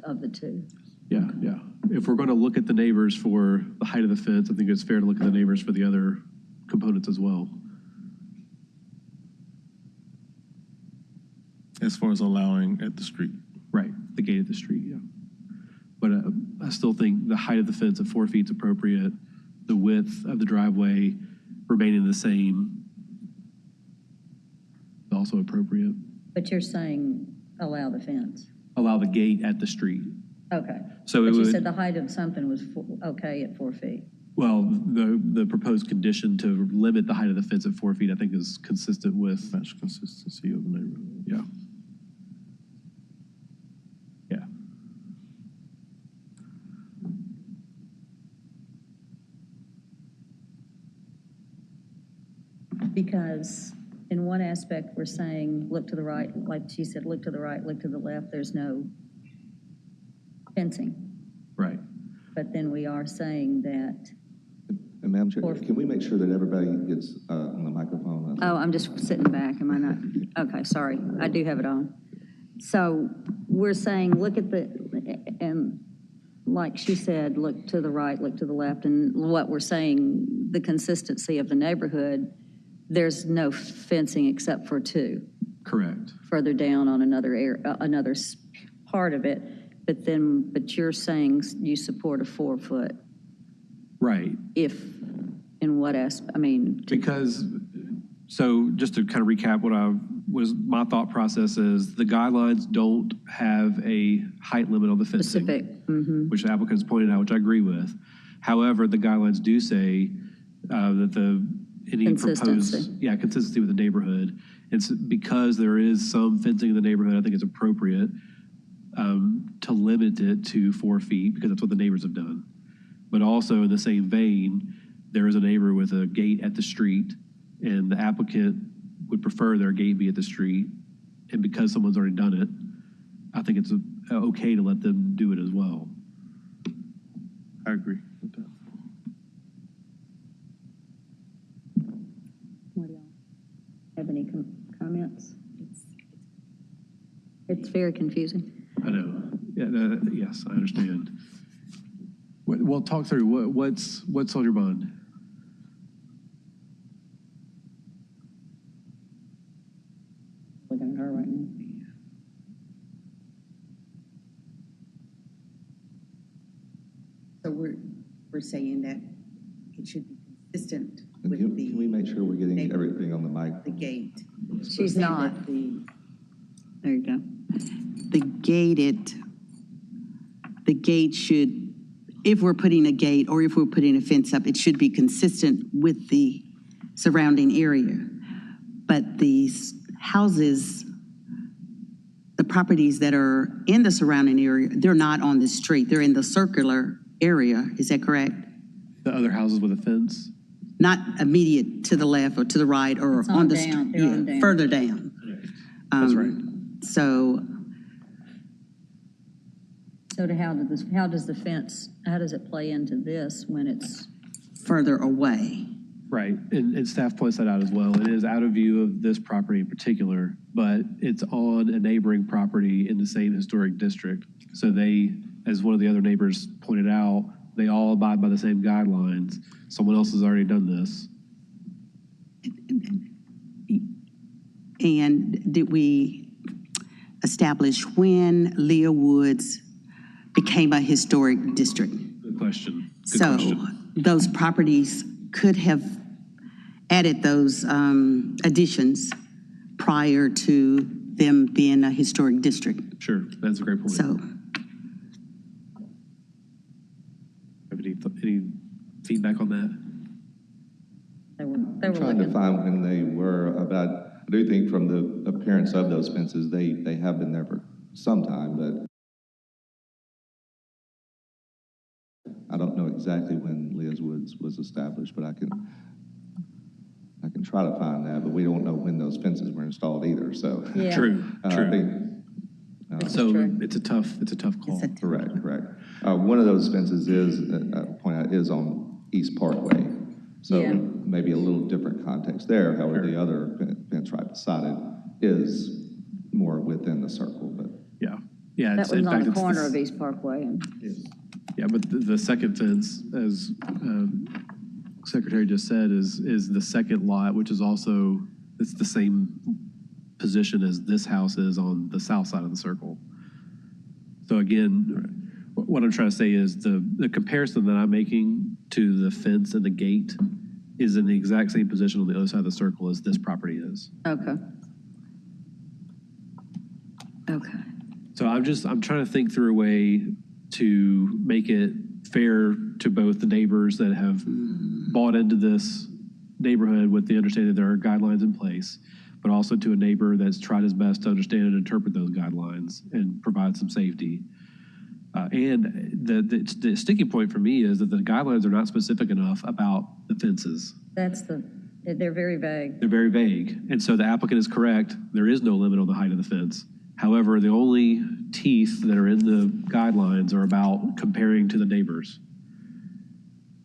of the two. Yeah. If we're going to look at the neighbors for the height of the fence, I think it's fair to look at the neighbors for the other components as well. As far as allowing at the street. Right, the gate at the street, yeah. But I still think the height of the fence of 4 feet is appropriate. The width of the driveway remaining the same is also appropriate. But you're saying allow the fence? Allow the gate at the street. Okay. So but it you would, said the height of something was okay at 4 feet. Well, the proposed condition to limit the height of the fence at 4 feet, I think, is consistent with. Match consistency of the neighborhood. Yeah. Yeah. Because in one aspect, we're saying, look to the right, like she said, look to the right, look to the left, there's no fencing. Right. But then we are saying that, And Madam Chair, can we make sure that everybody gets on the microphone? oh, I'm just sitting back, am I not? Okay, sorry, I do have it on. So we're saying, look at and like she said, look to the right, look to the left, and what we're saying, the consistency of the neighborhood, there's no fencing except for 2. Correct. Further down on another part of it, but you're saying you support a 4-foot. Right. If, in what aspect, I mean. Because, so just to kind of recap my thought process is the guidelines don't have a height limit on the fencing. Specific. Which the applicants pointed out, which I agree with. However, the guidelines do say that any Consistency. proposed, consistency with the neighborhood. It's because there is some fencing in the neighborhood, I think it's appropriate to limit it to 4 feet because that's what the neighbors have done. But also in the same vein, there is a neighbor with a gate at the street, and the applicant would prefer their gate be at the street. And because someone's already done it, I think it's okay to let them do it as well. I agree with that. What do y'all have any comments? It's very confusing. I know. Yeah, yes, I understand. Well, talk through what's on your mind. Looking at her right now. So we're saying that it should be consistent And with can the we make sure we're getting neighborhood. everything on the mic? The gate. She's We're saying not. that There you go. The gate should, if we're putting a gate or if we're putting a fence up, it should be consistent with the surrounding area. But these houses, the properties that are in the surrounding area, they're not on the street. They're in the circular area. Is that correct? The other houses with a fence? Not immediate to the left or to the right or It's on on the down. street. They're on down. Further down. That's right. So How does it play into this when it's? further away. Right, and staff points that out as well. It is out of view of this property in particular, but it's on a neighboring property in the same historic district. So they, as one of the other neighbors pointed out, they all abide by the same guidelines. Someone else has already done this. And did we establish when Leah Woods became a historic district? Good question. Good So question. those properties could have added those additions prior to them being a historic district. Sure, that's a great point. So Have any feedback on that? They were Trying to looking. find when they were, but I do think from the appearance of those fences, they have been there for some time, but I don't know exactly when Leah's Woods was established, but I can try to find that, but we don't know when those fences were installed either, so. Yeah. True, I true. think, So true. it's a tough call. correct. One of those fences is on East Parkway. So Yeah. maybe a little different context there. However, the other fence right beside it is more within the circle, but. Yeah. That It's, was in on fact, the it's corner of East Parkway and. Yeah, but the second fence, as Secretary just said, is the second lot, which is also, it's the same position as this house is on the south side of the circle. So again, what I'm trying to say is the comparison that I'm making to the fence and the gate is in the exact same position on the other side of the circle as this property is. Okay. So I'm trying to think through a way to make it fair to both the neighbors that have bought into this neighborhood with the understanding that there are guidelines in place, but also to a neighbor that's tried his best to understand and interpret those guidelines and provide some safety. And the sticking point for me is that the guidelines are not specific enough about the fences. They're very vague. They're very vague. And so the applicant is correct. There is no limit on the height of the fence. However, the only teeth that are in the guidelines are about comparing to the neighbors.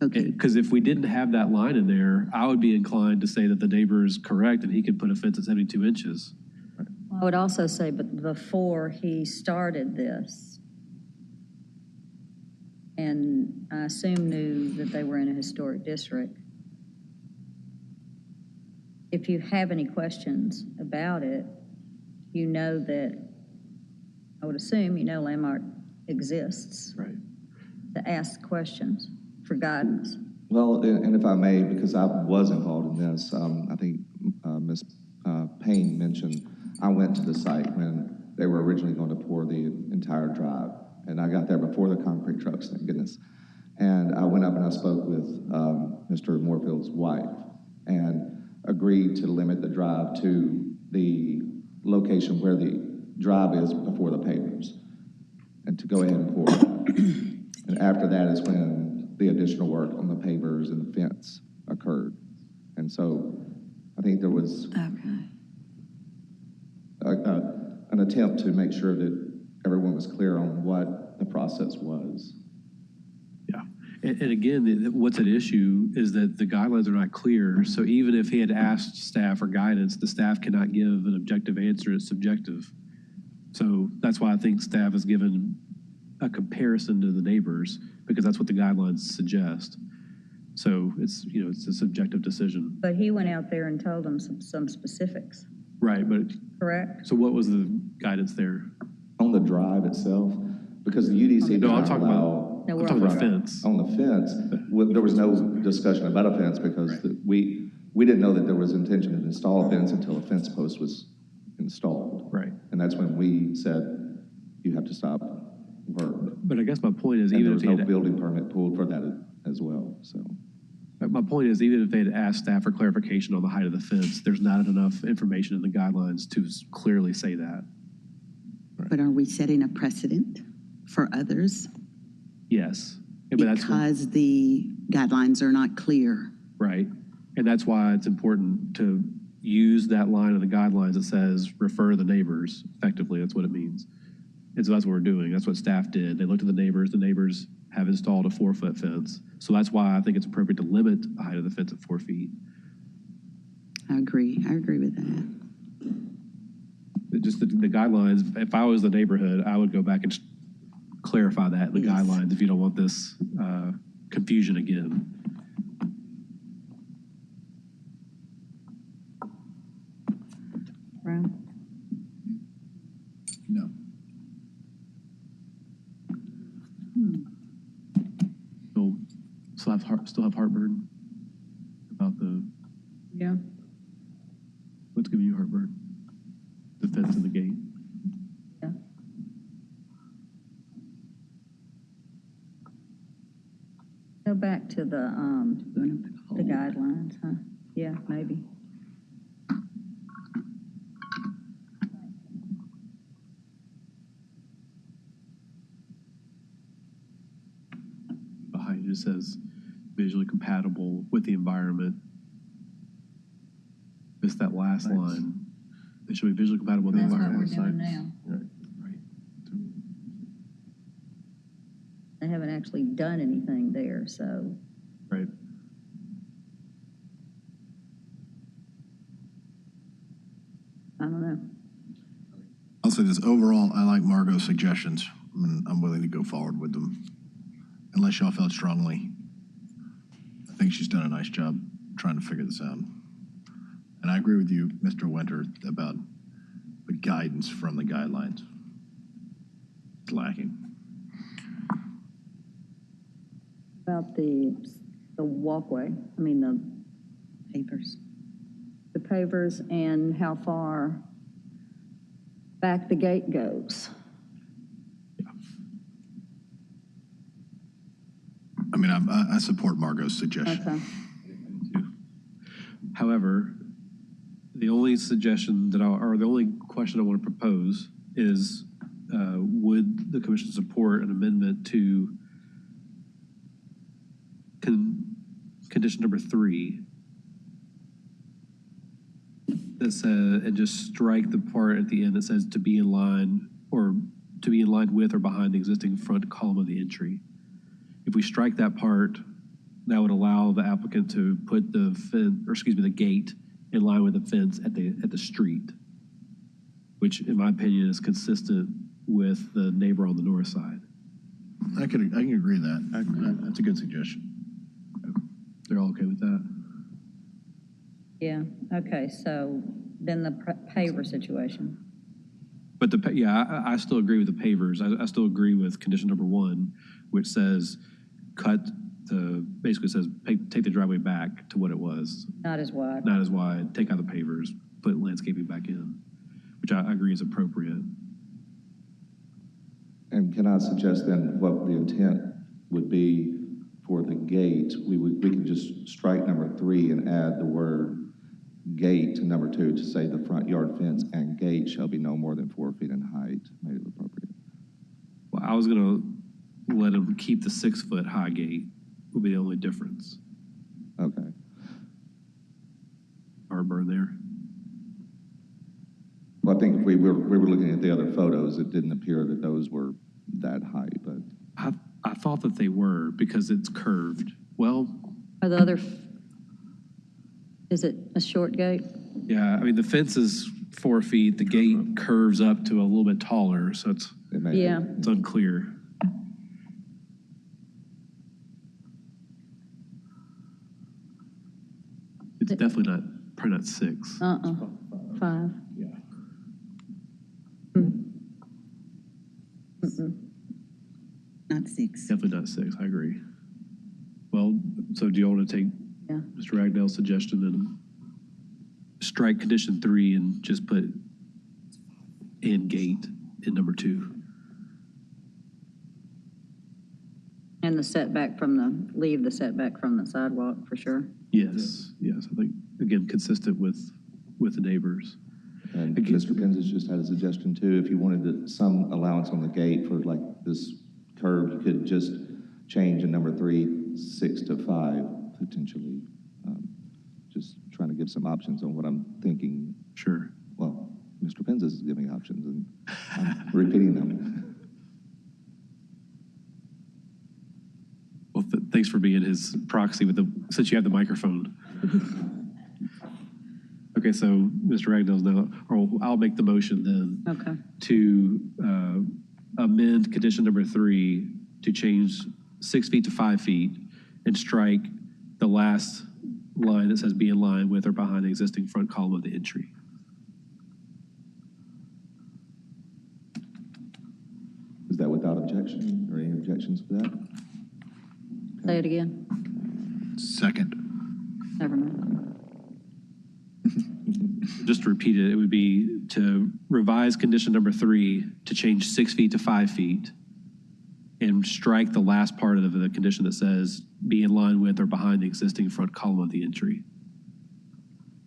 Okay. Because if we didn't have that line in there, I would be inclined to say that the neighbor is correct and he could put a fence at 72 inches. I would also say, but before he started this, and I assume knew that they were in a historic district, if you have any questions about it, you know that, I would assume, you know Landmark exists. Right. To ask questions for guidance. Well, and if I may, because I was involved in this, I think Ms. Payne mentioned, I went to the site when they were originally going to pour the entire drive. And I got there before the concrete trucks, thank goodness. And I went up and I spoke with Mr. Moorfield's wife and agreed to limit the drive to the location where the drive is before the pavers and to go ahead and pour that. And after that is when the additional work on the pavers and the fence occurred. And so I think there was an attempt to make sure that everyone was clear on what the process was. Yeah. And again, what's at issue is that the guidelines are not clear. So even if he had asked staff for guidance, the staff cannot give an objective answer. It's subjective. So that's why I think staff has given a comparison to the neighbors, because that's what the guidelines suggest. So it's, you know, it's a subjective decision. But he went out there and told them some specifics. Right, but. Correct? So what was the guidance there? On the drive itself, because the UDC No, I'm doesn't talking allow. about, I'm talking about fence. On the fence, there was no discussion about a fence because we didn't know that there was intention to install a fence until a fence post was installed. Right. And that's when we said, you have to stop work. But I guess my point is, And even there if was he no had, building permit pulled for that as well, so. my point is, even if they had asked staff for clarification on the height of the fence, there's not enough information in the guidelines to clearly say that. But are we setting a precedent for others? Yes. Yeah, but Because the guidelines are not clear. Right. And that's why it's important to use that line of the guidelines that says refer to the neighbors. Effectively, that's what it means. And so that's what we're doing. That's what staff did. They looked at the neighbors. The neighbors have installed a 4-foot fence. So that's why I think it's appropriate to limit the height of the fence at 4 feet. I agree with that. Just the guidelines, if I was the neighborhood, I would go back and clarify that in the guidelines if you don't want this confusion again. Brown? No. Still have heartburn about the, Yeah. what's giving you heartburn? The fence and the gate? Yeah. Go back to the guidelines, huh? Yeah, maybe. Behind it says visually compatible with the environment. Missed that last line. It should be visually compatible with the That's what environment. we're doing now. Right. They haven't actually done anything there, so. Right. I don't know. I'll say this, overall, I like Margot's suggestions, and I'm willing to go forward with them, unless y'all felt strongly. I think she's done a nice job trying to figure this out. And I agree with you, Mr. Winter, about the guidance from the guidelines. It's lacking. About the walkway, I mean, the Papers. the pavers and how far back the gate goes. I mean, I support Margot's suggestion. Okay. However, the only suggestion that or the only question I want to propose is, would the commission support an amendment to condition number 3 that says, and just strike the part at the end that says to be in line with or behind the existing front column of the entry. If we strike that part, that would allow the applicant to put the gate in line with the fence at the street, which in my opinion is consistent with the neighbor on the north side. I can agree with that. That's a good suggestion. They're all okay with that? Yeah, okay, so then the paver situation. But I still agree with the pavers. I still agree with condition number 1, which says basically says take the driveway back to what it was. Not as wide. Not as wide, take out the pavers, put landscaping back in, which I agree is appropriate. And can I suggest then what the intent would be for the gate? We could just strike number 3 and add the word gate to number 2 to say the front yard fence and gate shall be no more than 4 feet in height, made it appropriate. Well, I was gonna let them keep the 6-foot high gate, would be the only difference. Okay. Heartburn there. Well, I think if we were looking at the other photos, it didn't appear that those were that high, but. I thought that they were because it's curved. Well, Are the other, is it a short gate? yeah, I mean, the fence is 4 feet, the gate curves up to a little bit taller, so it's Yeah. unclear. It's definitely probably not 6. 5. Yeah. Not 6. Definitely not 6, I agree. Well, so do you want to take Yeah. Mr. Ragnell's suggestion and strike condition 3 and just put and gate in number 2? And leave the setback from the sidewalk for sure. Yes, I think, again, consistent with the neighbors. And Mr. Penzis just had a suggestion too. If you wanted some allowance on the gate for like this curve, you could just change in number 3, 6 to 5, potentially. Just trying to give some options on what I'm thinking. Sure. Well, Mr. Penzis is giving options and I'm repeating them. Well, thanks for being his proxy since you have the microphone. Okay, so Mr. Ragnell's now, or I'll make the motion then. Okay. To amend condition number 3 to change 6 feet to 5 feet and strike the last line that says be in line with or behind the existing front column of the entry. Is that without objection or any objections to that? Say it again. Second. Never mind. Just to repeat it, it would be to revise condition number 3 to change 6 feet to 5 feet and strike the last part of the condition that says be in line with or behind the existing front column of the entry.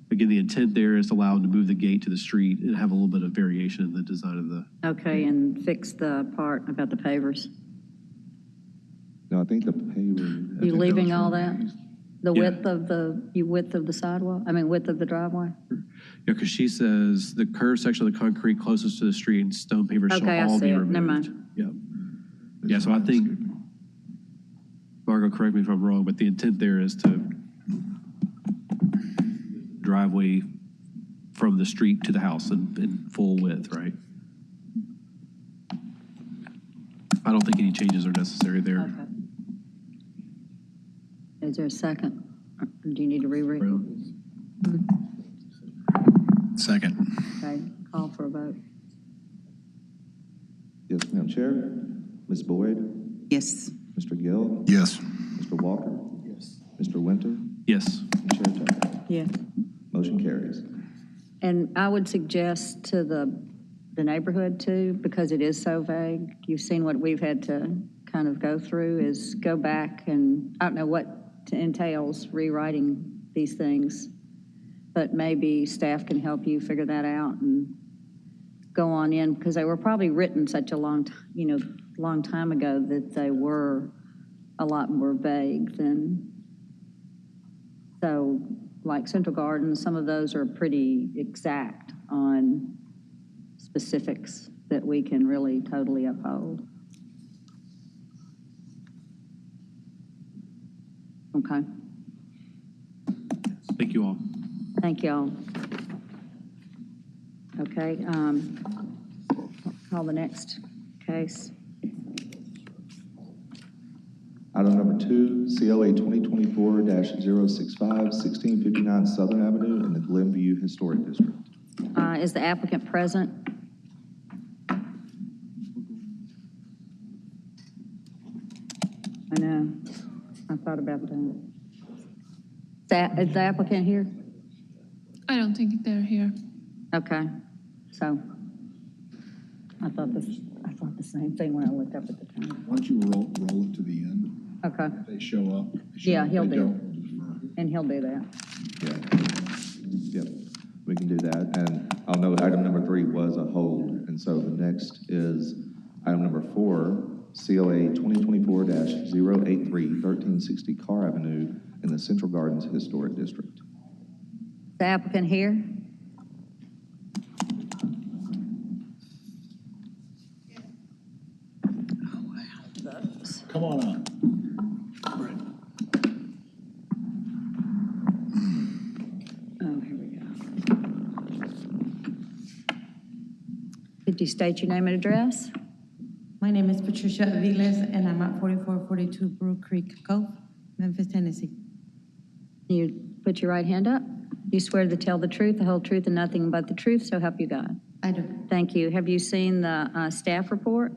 Again, the intent there is to allow them to move the gate to the street and have a little bit of variation in the design of the. Okay, and fix the part about the pavers. No, I think the paver. You leaving all that? The Yeah. width of the sidewalk? I mean, width of the driveway? Yeah, because she says the curved section of the concrete closest to the street and stone pavers Okay, I shall all see be it. removed. Never mind. Yeah. Yeah, so I think, Margot, correct me if I'm wrong, but the intent there is to driveway from the street to the house in full width, right? I don't think any changes are necessary there. Okay. Is there a second? Or do you need to reread? Second. Okay, call for a vote. Yes, Madam Chair. Ms. Boyd, Yes. Mr. Gill, Yes. Mr. Walker. Yes. Mr. Winter, Yes. and Chair Tucker. Yeah. Motion carries. And I would suggest to the neighborhood too, because it is so vague. You've seen what we've had to kind kind of go through is go back and, I don't know what entails rewriting these things, but maybe staff can help you figure that out and go on in, because they were probably written such a long time ago that they were a lot more vague than, so like Central Gardens, some of those are pretty exact on specifics that we can really totally uphold. Okay. Thank you all. Thank you all. Okay, call the next case. Item number 2, CLA 2024-065, 1659 Southern Avenue in the Glenview Historic District. Is the applicant present? I know. I thought about that. Is the applicant here? I don't think they're here. Okay. So I thought the same thing when I looked up at the time. Why don't you roll it to the end? Okay. If they show up. Yeah, he'll If they do. don't, we'll defer. And he'll do that. Yeah. Yep, we can do that. And I'll note item number 3 was a hold. And so the next is item number 4, CLA 2024-083, 1360 Carr Avenue in the Central Gardens Historic District. The applicant here? Come on up. Oh, here we go. Could you state your name and address? My name is Patricia Aviles, and I'm at 4442 Brew Creek Cove, Memphis, Tennessee. You put your right hand up. You swear to tell the truth, the whole truth, and nothing but the truth, so help you God. I do. Thank you. Have you seen the staff report?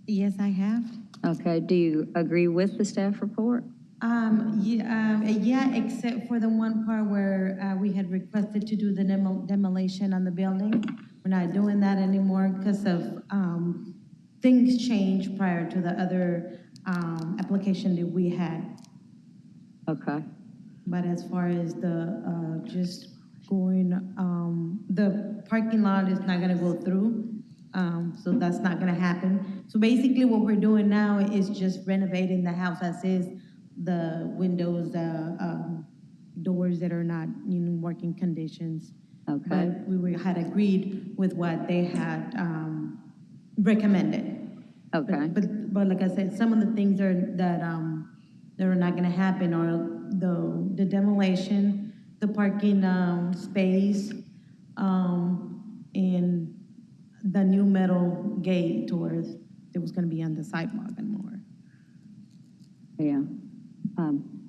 Yes, I have. Okay. Do you agree with the staff report? Yeah, except for the one part where we had requested to do the demolition on the building. We're not doing that anymore because of things changed prior to the other application that we had. Okay. But as far as the just going, the parking lot is not gonna go through. So that's not gonna happen. So basically what we're doing now is just renovating the house as is, the windows, doors that are not in working conditions. Okay. But we had agreed with what they had recommended. Okay. But like I said, some of the things that are not gonna happen are the demolition, the parking space, and the new metal gate doors that was gonna be on the sidewalk and more. Yeah.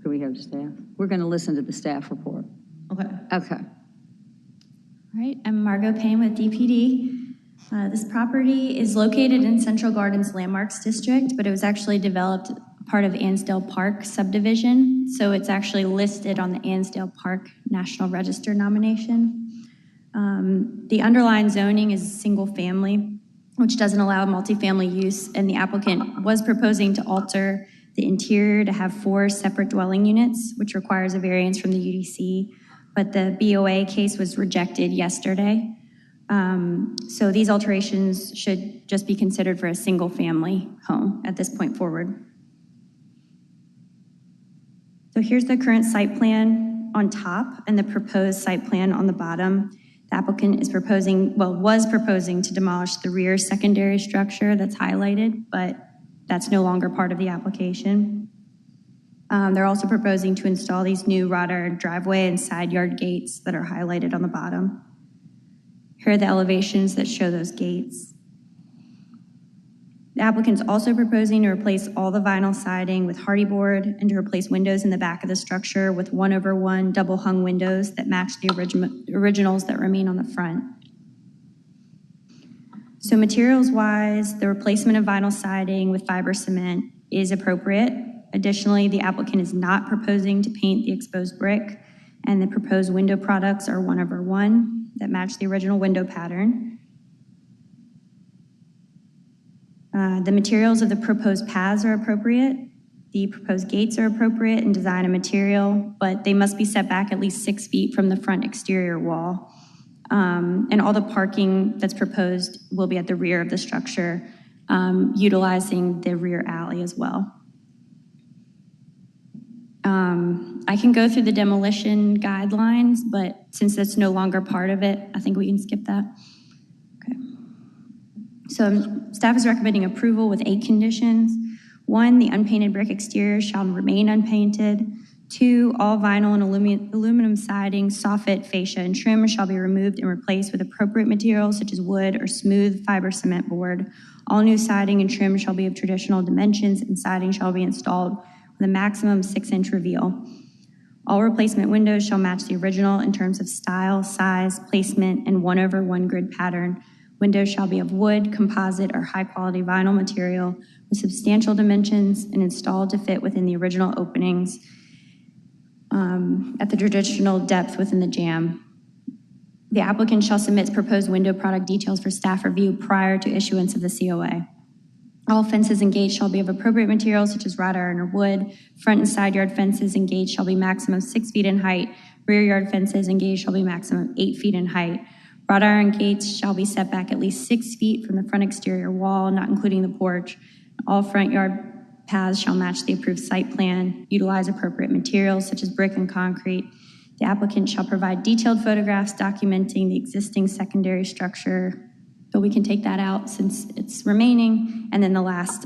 Could we have the staff? We're going to listen to the staff report. Okay. Okay. All right, I'm Margot Payne with DPD. This property is located in Central Gardens Landmarks District, but it was actually developed part of Ansdale Park subdivision. So it's actually listed on the Ansdale Park National Register nomination. The underlying zoning is single family, which doesn't allow multifamily use, and the applicant was proposing to alter the interior to have 4 separate dwelling units, which requires a variance from the UDC, but the BOA case was rejected yesterday. So these alterations should just be considered for a single family home at this point forward. So here's the current site plan on top and the proposed site plan on the bottom. The applicant is was proposing to demolish the rear secondary structure that's highlighted, but that's no longer part of the application. They're also proposing to install these new wrought iron driveway and side yard gates that are highlighted on the bottom. Here are the elevations that show those gates. The applicant's also proposing to replace all the vinyl siding with hardy board and to replace windows in the back of the structure with 1/1 double hung windows that match the originals that remain on the front. So materials-wise, the replacement of vinyl siding with fiber cement is appropriate. Additionally, the applicant is not proposing to paint the exposed brick, and the proposed window products are 1/1 that match the original window pattern. The materials of the proposed paths are appropriate. The proposed gates are appropriate in design and material, but they must be set back at least 6 feet from the front exterior wall. And all the parking that's proposed will be at the rear of the structure, utilizing the rear alley as well. I can go through the demolition guidelines, but since that's no longer part of it, I think we can skip that. Okay. So staff is recommending approval with 8 conditions. 1, the unpainted brick exterior shall remain unpainted. 2, all vinyl and aluminum siding, soffit, fascia, and trim shall be removed and replaced with appropriate materials such as wood or smooth fiber cement board. All new siding and trim shall be of traditional dimensions, and siding shall be installed with a maximum 6-inch reveal. All replacement windows shall match the original in terms of style, size, placement, and 1/1 grid pattern. Windows shall be of wood, composite, or high-quality vinyl material with substantial dimensions and installed to fit within the original openings at the traditional depth within the jamb. The applicant shall submit proposed window product details for staff review prior to issuance of the COA. All fences and gates shall be of appropriate materials such as wrought iron or wood. Front and side yard fences and gates shall be maximum 6 feet in height. Rear yard fences and gates shall be maximum 8 feet in height. Wrought iron gates shall be set back at least 6 feet from the front exterior wall, not including the porch. All front yard paths shall match the approved site plan, utilize appropriate materials such as brick and concrete. The applicant shall provide detailed photographs documenting the existing secondary structure, but we can take that out since it's remaining. And then the last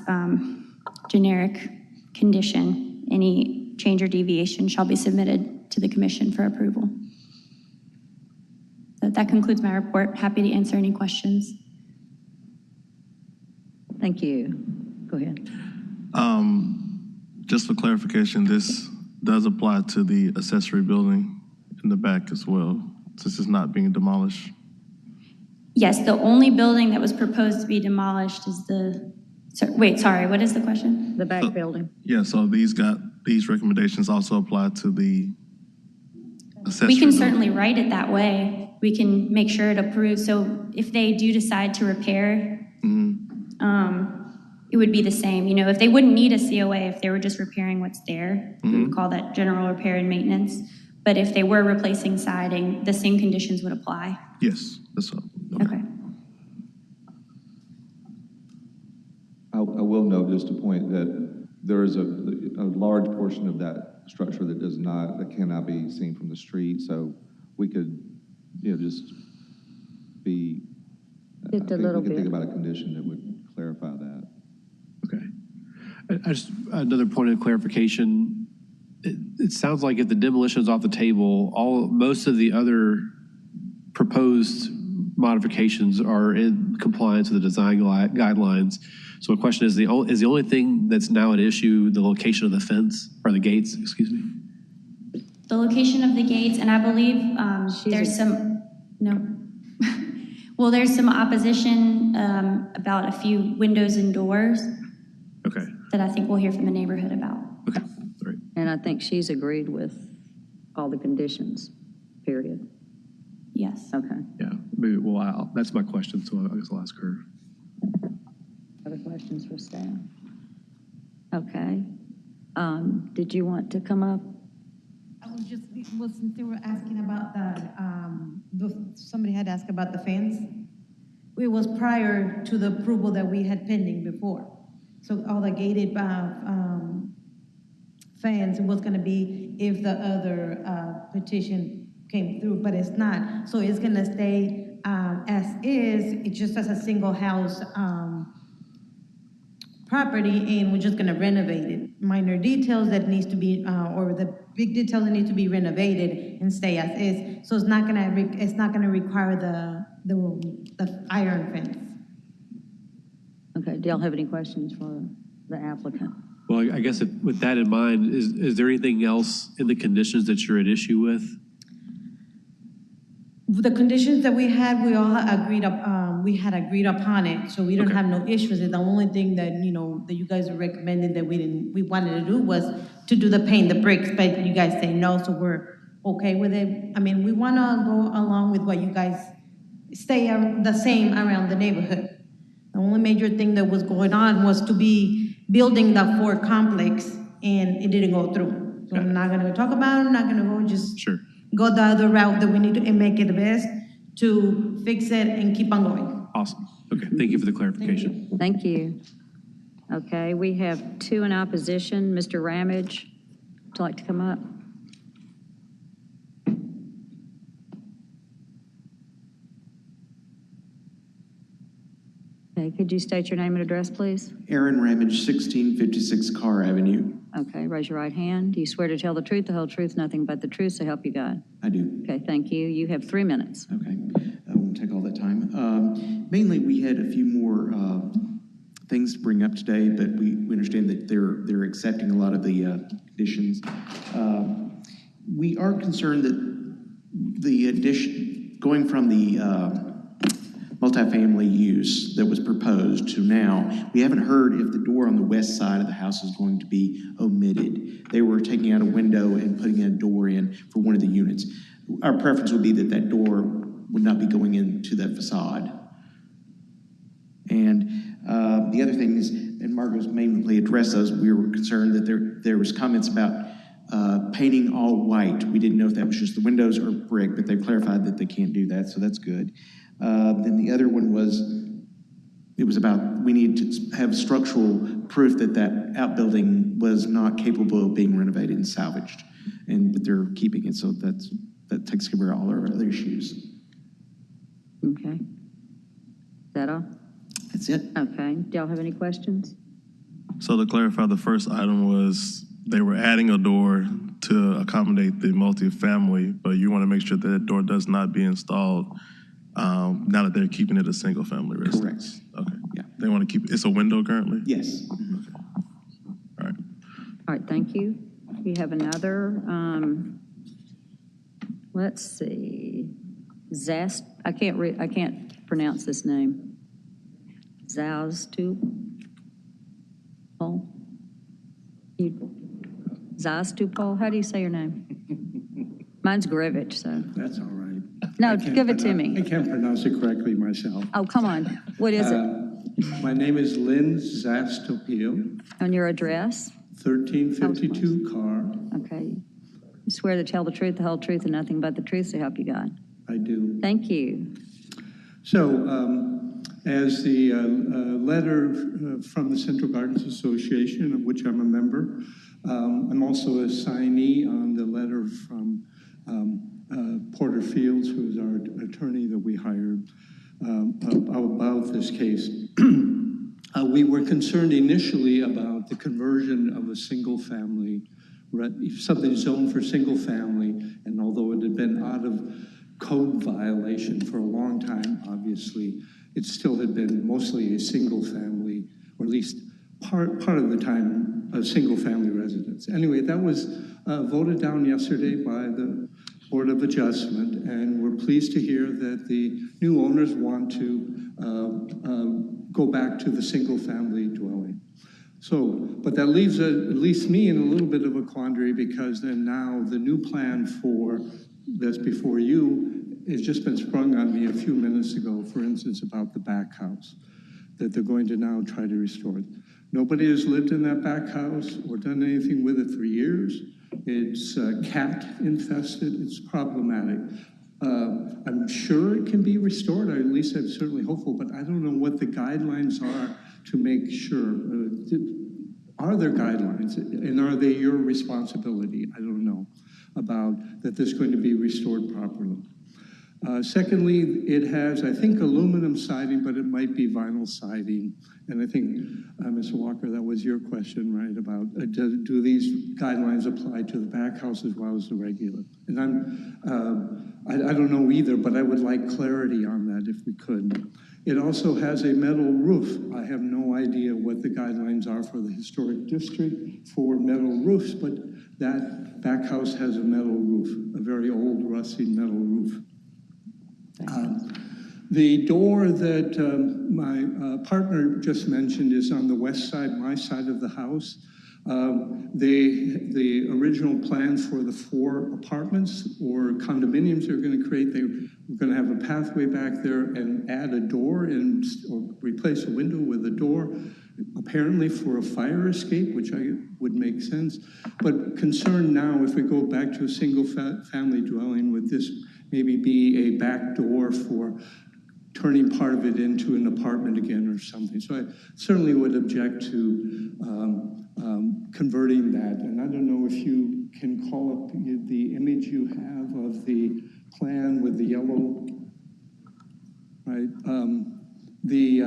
generic condition, any change or deviation shall be submitted to the commission for approval. So that concludes my report. Happy to answer any questions. Thank you. Go ahead. Just for clarification, this does apply to the accessory building in the back as well, since it's not being demolished. Yes, the only building that was proposed to be demolished is the, sorry, what is the question? The back building. Yeah, so these recommendations also apply to the accessory We can building. certainly write it that way. We can make sure it approves. So if they do decide to repair, it would be the same. You know, if they wouldn't need a COA, if they were just repairing what's there, we would call that general repair and maintenance. But if they were replacing siding, the same conditions would apply. Yes, that's all. Okay. I will note just a point that there is a large portion of that structure that cannot be seen from the street. So we could, just be. Just a little we could bit. think about a condition that would clarify that. Okay. I just, another point of clarification. It sounds like if the demolition is off the table, most of the other proposed modifications are in compliance with the design guidelines. So my question is the only thing that's now at issue the location of the fence, or the gates, excuse me? The location of the gates, and I believe there's some opposition about a few windows and doors. Okay. That I think we'll hear from the neighborhood about. Okay, all right. And I think she's agreed with all the conditions, period. Yes. Okay. Yeah, maybe, that's my question, so I guess I'll ask her. Other questions for staff? Okay. Did you want to come up? I was since they were asking about somebody had asked about the fence. It was prior to the approval that we had pending before. So all the gated fence was gonna be if the other petition came through, but it's not. So it's gonna stay as is, it's just as a single house property, and we're just gonna renovate it. Minor details that needs to be, or the big details that need to be renovated and stay as is. So it's not gonna require the iron fence. Okay, do y'all have any questions for the applicant? Well, I guess with that in mind, is there anything else in the conditions that you're at issue with? The conditions that we all agreed up, we had agreed upon it, so we don't have no issues. The only thing that, that you guys recommended that we wanted to do was to do the paint, the bricks, but you guys say no, so we're okay with it. I mean, we wanna go along with what you guys stay the same around the neighborhood. The only major thing that was going on was to be building that Ford complex, and it didn't go through. So I'm not gonna talk about it, I'm not gonna go, just Sure. go the other route that we need to, and make it the best to fix it and keep on going. Awesome. Okay, thank you for the clarification. Thank you. Okay, we have 2 in opposition. Mr. Ramage, would you like to come up? Okay, could you state your name and address, please? Aaron Ramage, 1656 Carr Avenue. Okay, raise your right hand. Do you swear to tell the truth, the whole truth, nothing but the truth, so help you God? I do. Okay, thank you. You have 3 minutes. Okay, I won't take all that time. Mainly, we had a few more things to bring up today, but we understand that they're accepting a lot of the conditions. We are concerned that the addition, going from the multifamily use that was proposed to now, we haven't heard if the door on the west side of the house is going to be omitted. They were taking out a window and putting a door in for one of the units. Our preference would be that that door would not be going into that facade. And the other thing is, and Margot's mainly addressed those, we were concerned that there was comments about painting all white. We didn't know if that was just the windows or brick, but they've clarified that they can't do that, so that's good. Then the other one was, it was about, we need to have structural proof that that outbuilding was not capable of being renovated and salvaged, but they're keeping it, so that takes care of all our other issues. Okay. Is that all? That's it. Okay. Do y'all have any questions? So to clarify, the first item was they were adding a door to accommodate the multifamily, but you want to make sure that that door does not be installed now that they're keeping it a single family residence. Correct. Okay. Yeah. They want to keep, it's a window currently? Yes. Okay. All right. All right, thank you. We have another, let's see, I can't pronounce this name. Zastupol? Zastupol, how do you say your name? Mine's Grivich, so. That's all right. No, give it to me. I can't pronounce it correctly myself. Oh, come on. What is it? My name is Lynn Zastopil, On your address? 1352 Carr. Okay. You swear to tell the truth, the whole truth, and nothing but the truth, so help you God. I do. Thank you. So, as the letter from the Central Gardens Association, of which I'm a member, I'm also a signee on the letter from Porter Fields, who is our attorney that we hired about this case. We were concerned initially about the conversion of a single family, something zoned for single family, and although it had been out of code violation for a long time, obviously, it still had been mostly a single family, or at least part of the time, a single family residence. Anyway, that was voted down yesterday by the Board of Adjustment, and we're pleased to hear that the new owners want to go back to the single family dwelling. So, but that leaves at least me in a little bit of a quandary, because then now the new plan that's before you has just been sprung on me a few minutes ago, for instance, about the back house, that they're going to now try to restore. Nobody has lived in that back house or done anything with it for years. It's cat infested, it's problematic. I'm sure it can be restored, or at least I'm certainly hopeful, but I don't know what the guidelines are to make sure. Are there guidelines, and are they your responsibility? I don't know about that this is going to be restored properly. Secondly, it has, I think, aluminum siding, but it might be vinyl siding. And I think, Mr. Walker, that was your question, right, about do these guidelines apply to the back house as well as the regular? And I don't know either, but I would like clarity on that if we could. It also has a metal roof. I have no idea what the guidelines are for the historic district for metal roofs, but that back house has a metal roof, a very old, rusty metal roof. The door that my partner just mentioned is on the west side, my side of the house. The original plan for the 4 apartments or condominiums they're going to create, they were going to have a pathway back there and add a door or replace a window with a door, apparently for a fire escape, which would make sense. But concerned now, if we go back to a single family dwelling, would this maybe be a back door for turning part of it into an apartment again or something? So I certainly would object to converting that. And I don't know if you can call up the image you have of the plan with the yellow, right? The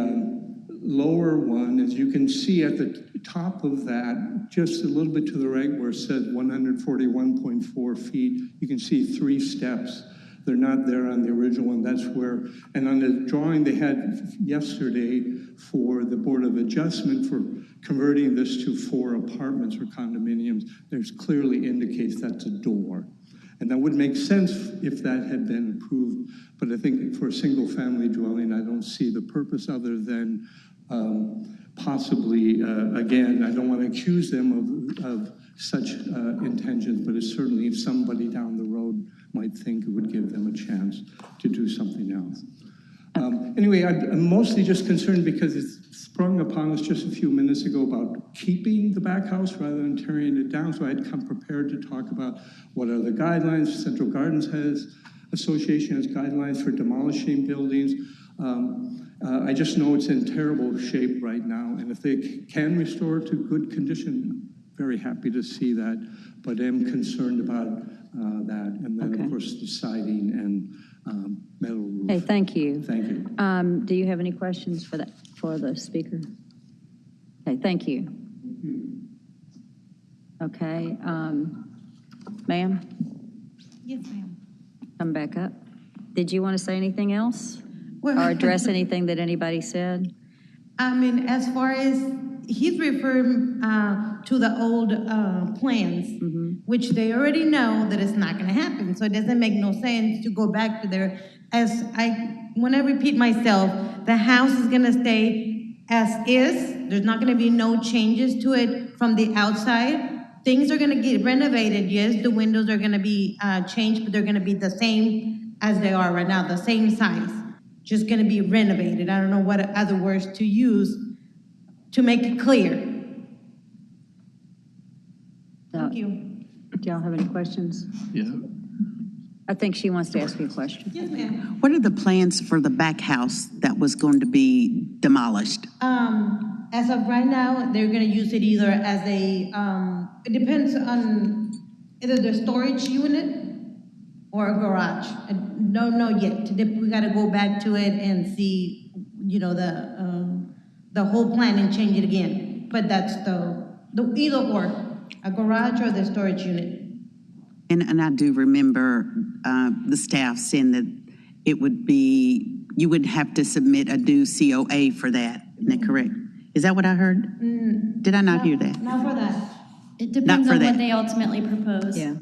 lower one, as you can see at the top of that, just a little bit to the right where it says 141.4 feet, you can see 3 steps. They're not there on the original one. That's where, and on the drawing they had yesterday for the Board of Adjustment for converting this to 4 apartments or condominiums, there's clearly indicates that's a door. And that would make sense if that had been approved. But I think for a single family dwelling, I don't see the purpose other than possibly, again, I don't want to accuse them of such intentions, but it's certainly if somebody down the road might think it would give them a chance to do something else. Anyway, I'm mostly just concerned because it's sprung upon us just a few minutes ago about keeping the back house rather than tearing it down. So I'd come prepared to talk about what are the guidelines. Central Gardens Association has guidelines for demolishing buildings. I just know it's in terrible shape right now. And if they can restore it to good condition, very happy to see that. But I'm concerned about that. And then, of course, the siding and metal roof. Hey, thank you. Thank you. Do you have any questions for the speaker? Okay, thank you. Okay, ma'am? Yes, ma'am. Come back up. Did you want to say anything else? Well, or address anything that anybody said? I mean, as far as he's referring to the old plans, which they already know that it's not going to happen. So it doesn't make no sense to go back to there. When I repeat myself, the house is going to stay as is. There's not going to be no changes to it from the outside. Things are going to get renovated. Yes, the windows are going to be changed, but they're going to be the same as they are right now, the same size. Just going to be renovated. I don't know what other words to use to make it clear. Thank you. Do y'all have any questions? Yeah. I think she wants to ask you a question. Yes, ma'am. What are the plans for the back house that was going to be demolished? As of right now, they're going to use it either as a, it depends on either the storage unit or a garage. I don't know yet. We got to go back to it and see, the whole plan and change it again. But that's the either or, a garage or the storage unit. And I do remember the staff saying that it would be, you would have to submit a due COA for that. Isn't that correct? Is that what I heard? Did I not hear that? Not for that. It depends on what they ultimately propose. Yeah.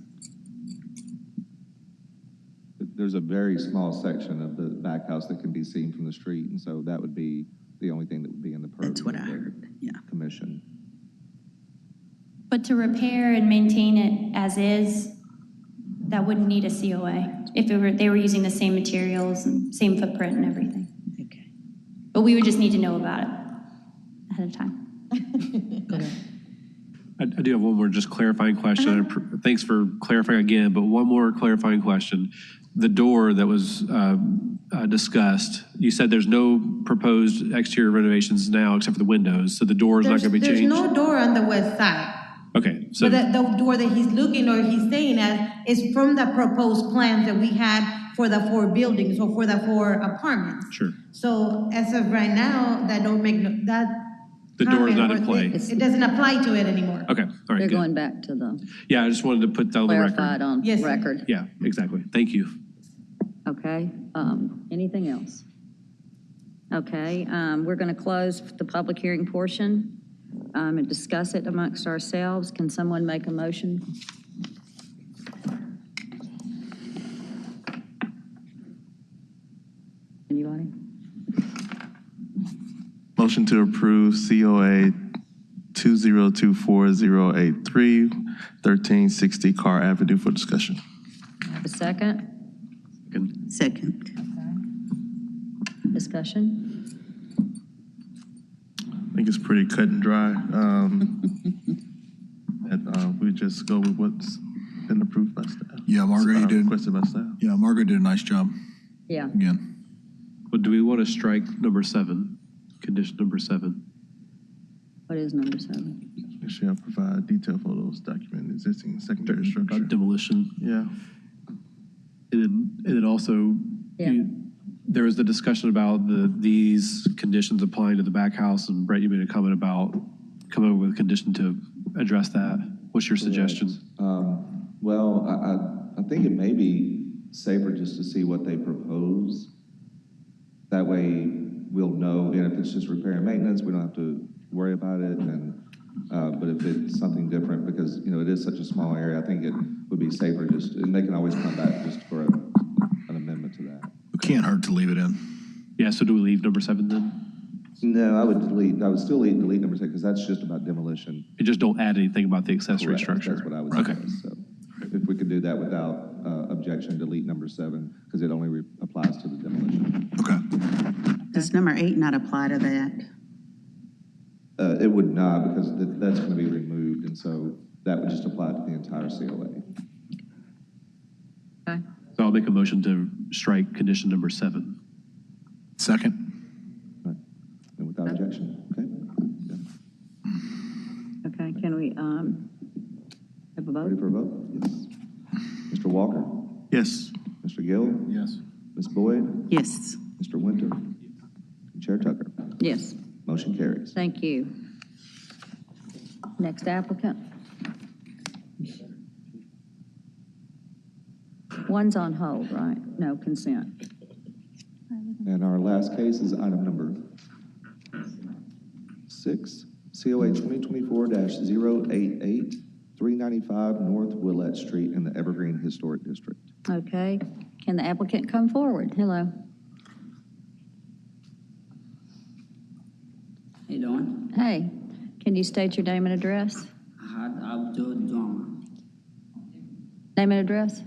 There's a very small section of the back house that can be seen from the street, and so that would be the only thing that would be in the purview. That's what I heard, yeah. Commission. But to repair and maintain it as is, that wouldn't need a COA if they were using the same materials and same footprint and everything. Okay. But we would just need to know about it ahead of time. I do have one more just clarifying question. Thanks for clarifying again, but one more clarifying question. The door that was discussed, you said there's no proposed exterior renovations now except for the windows, so the door is not going to be changed? There's no door on the west side. Okay. So but the door that he's looking or he's staying at is from the proposed plans that we had for the 4 buildings or for the 4 apartments. Sure. So as of right now, that don't make that. The door is not in play. It doesn't apply to it anymore. Okay. All right. They're good. going back to the Yeah, I just wanted to put that on the record. clarified on Yes, record. Yeah, exactly. Thank you. Okay. Anything else? Okay. We're going to close the public hearing portion and discuss it amongst ourselves. Can someone make a motion? Anybody? Motion to approve COA 2024-083, 1360 Carr Avenue for discussion. Have a second? Second. Discussion? I think it's pretty cut and dry. We just go with what's been approved by staff. Yeah, Margaret, you did. Requested by staff. Yeah, Margaret did a nice job. Yeah. Again. But do we want to strike number 7, condition number 7? What is number 7? It shall provide detailed photos documenting existing secondary structure. Demolition. Yeah. And then also, Yeah. there was the discussion about these conditions applying to the back house, and Brett, you made a comment about coming up with a condition to address that. What's your suggestion? Well, I think it may be safer just to see what they propose. That way we'll know, and if it's just repair and maintenance, we don't have to worry about it. And but if it's something different, because it is such a small area, I think it would be safer and they can always come back just for an amendment to that. It can't hurt to leave it in. Yeah, so do we leave number 7 then? No, I would still delete number 6, because that's just about demolition. You just don't add anything about the accessory Correct. structure. That's what I would Okay. suggest. So if we could do that without objection, delete number 7, because it only applies to the demolition. Okay. Does number 8 not apply to that? It would not, because that's going to be removed, and so that would just apply to the entire COA. Okay. So I'll make a motion to strike condition number 7. Second. And without objection, okay? Okay, can we have a Ready vote? for a vote? Yes. Mr. Walker? Yes. Mr. Gill? Yes. Ms. Boyd? Yes. Mr. Winter? And Chair Tucker? Yes, Motion carries. thank you. Next applicant. One's on hold, right? No, consent. And our last case is item number 6, COA 2024-088, 395 North Willette Street in the Evergreen Historic District. Okay, can the applicant come forward? Hello. How you doing? Hey, can you state your name and address? Ahad Abdul Dwama, Name and address?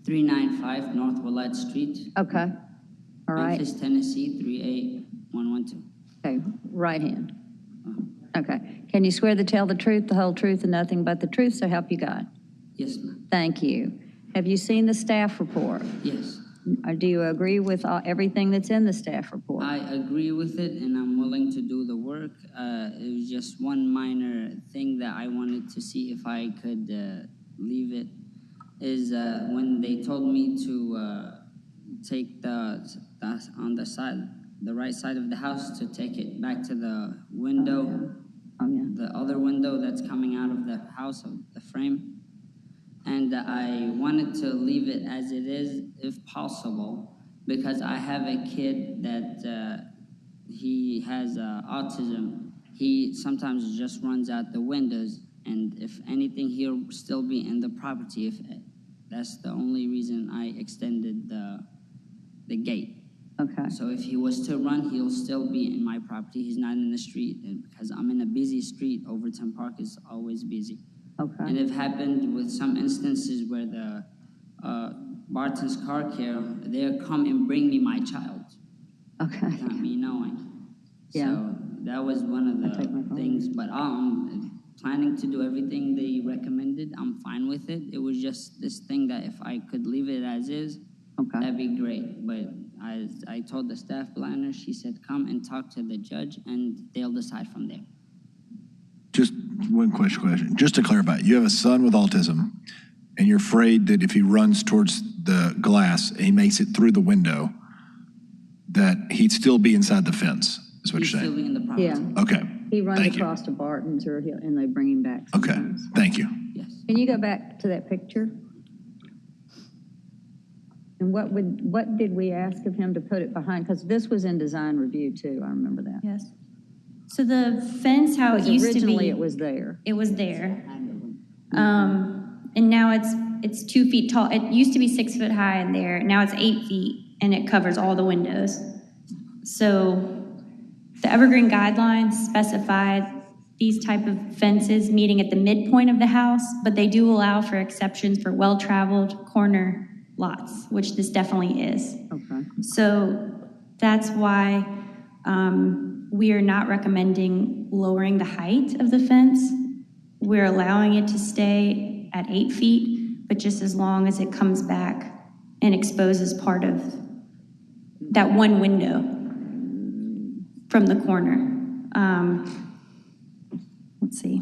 395 North Willette Street, Okay, all right. Memphis, Tennessee, 38112. Okay, right hand. Okay, can you swear to tell the truth, the whole truth, and nothing but the truth, so help you God? Yes, ma'am. Thank you. Have you seen the staff report? Yes. Do you agree with everything that's in the staff report? I agree with it, and I'm willing to do the work. It was just one minor thing that I wanted to see if I could leave it, is when they told me to take the right side of the house, to take it back to the window, the other window that's coming out of the house, of the frame. And I wanted to leave it as it is, if possible, because I have a kid that he has autism. He sometimes just runs out the windows, and if anything, he'll still be in the property. If that's the only reason I extended the gate. Okay. So if he was to run, he'll still be in my property. He's not in the street, and because I'm in a busy street. Overton Park is always busy. Okay. And it happened with some instances where the Barton's car care, they'll come and bring me my child. Okay. Without me knowing. Yeah. So that was one of the things, but I'm planning to do everything they recommended. I'm fine with it. It was just this thing that if I could leave it as is, that'd be great. But I told the staff planner, she said, come and talk to the judge and they'll decide from there. Just one question. Just to clarify, you have a son with autism, and you're afraid that if he runs towards the glass and he makes it through the window, that he'd still be inside the fence, is what you're saying? Still be in the property. Yeah. Okay. He runs Thank you. across to Barton's, and they bring him back Okay. sometimes. Thank you. Can you go back to that picture? And what did we ask of him to put it behind? Because this was in design review too, I remember that. Yes. So the fence, how it used to be. Originally, it was there. It was there. And now it's 2 feet tall. It used to be 6 foot high in there. Now it's 8 feet, and it covers all the windows. So the Evergreen guidelines specified these type of fences meeting at the midpoint of the house, but they do allow for exceptions for well-traveled corner lots, which this definitely is. Okay. So that's why we are not recommending lowering the height of the fence. We're allowing it to stay at 8 feet, but just as long as it comes back and exposes part of that one window from the corner. Let's see.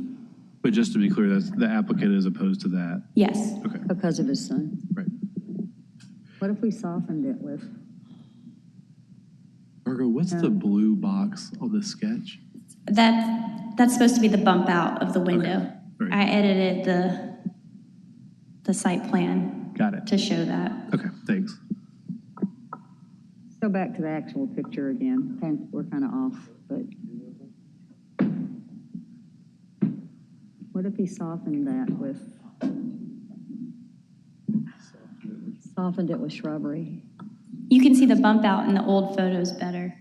But just to be clear, that's the applicant is opposed to that. Yes. Okay. Because of his son. Right. What if we softened it with? Margo, what's the blue box on the sketch? That's supposed to be the bump out of the window. Okay. Right. I edited the site plan. Got it. To show that. Okay, thanks. Go back to the actual picture again. We're kind of off, but what if he softened that with shrubbery? You can see the bump out in the old photos better.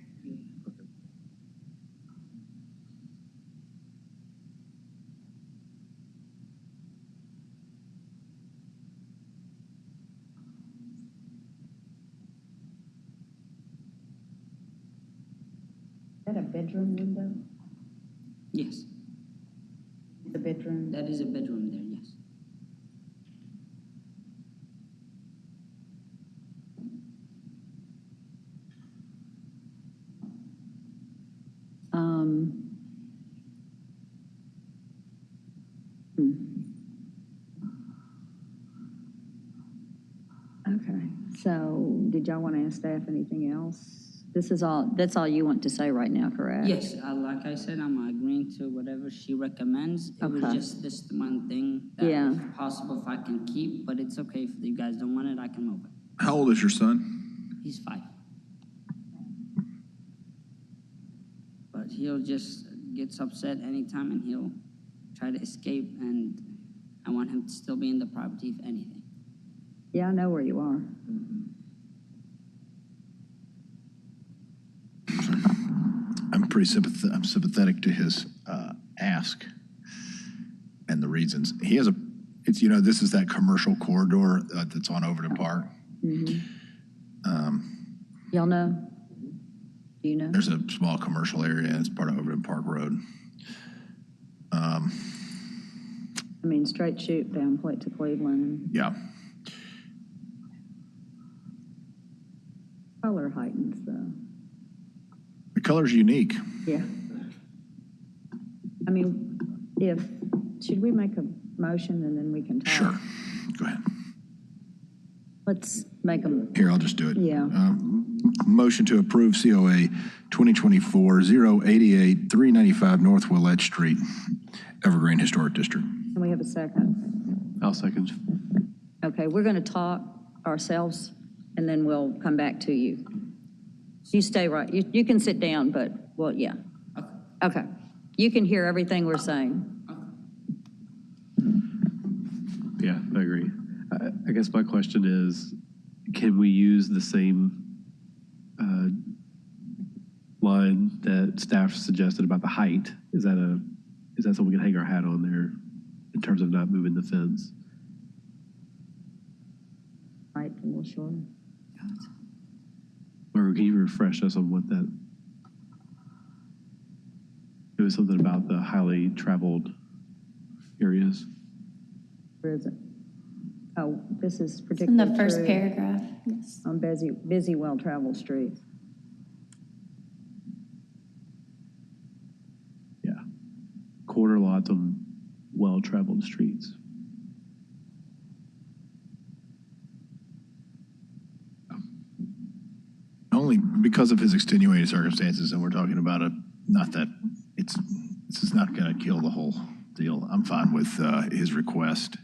Is that a bedroom window? Yes, The bedroom? that is a bedroom there, yes. Okay, so did y'all want to ask staff anything else? That's all you want to say right now, correct? Yes, like I said, I'm agreeing to whatever she recommends. It was Okay. just this one thing that Yeah. if possible if I can keep, but it's okay if you guys don't want it, I can move it. How old is your son? He's 5. But he'll just gets upset anytime and he'll try to escape, and I want him to still be in the property if anything. Yeah, I know where you are. I'm sympathetic to his ask and the reasons. He has this is that commercial corridor that's on Overton Park. Y'all know? Do you know? There's a small commercial area, and it's part of Overton Park Road. I mean, straight shoot down to Cleveland. Yeah. Color heightens though. The color's unique. Yeah. I mean, should we make a motion and then we can talk? Sure. Go ahead. Let's make them. Here, I'll just do it. Yeah. Motion to approve COA 2024-088, 395 North Willette Street, Evergreen Historic District. Can we have a second? I'll second. Okay, we're going to talk ourselves and then we'll come back to you. You stay right. You can sit down, but, well, yeah. Okay. You can hear everything we're saying. Yeah, I agree. I guess my question is, can we use the same line that staff suggested about the height? Is that something we can hang our hat on there in terms of not moving the fence? Right, a little shorter. Or can you refresh us on what that? It was something about the highly traveled areas. Where is it? Oh, this is In particularly the first true paragraph. Yes. on busy, well-traveled streets. Yeah. Corner lots on well-traveled streets. Only because of his extenuating circumstances, and we're talking about not that this is not going to kill the whole deal. I'm fine with his request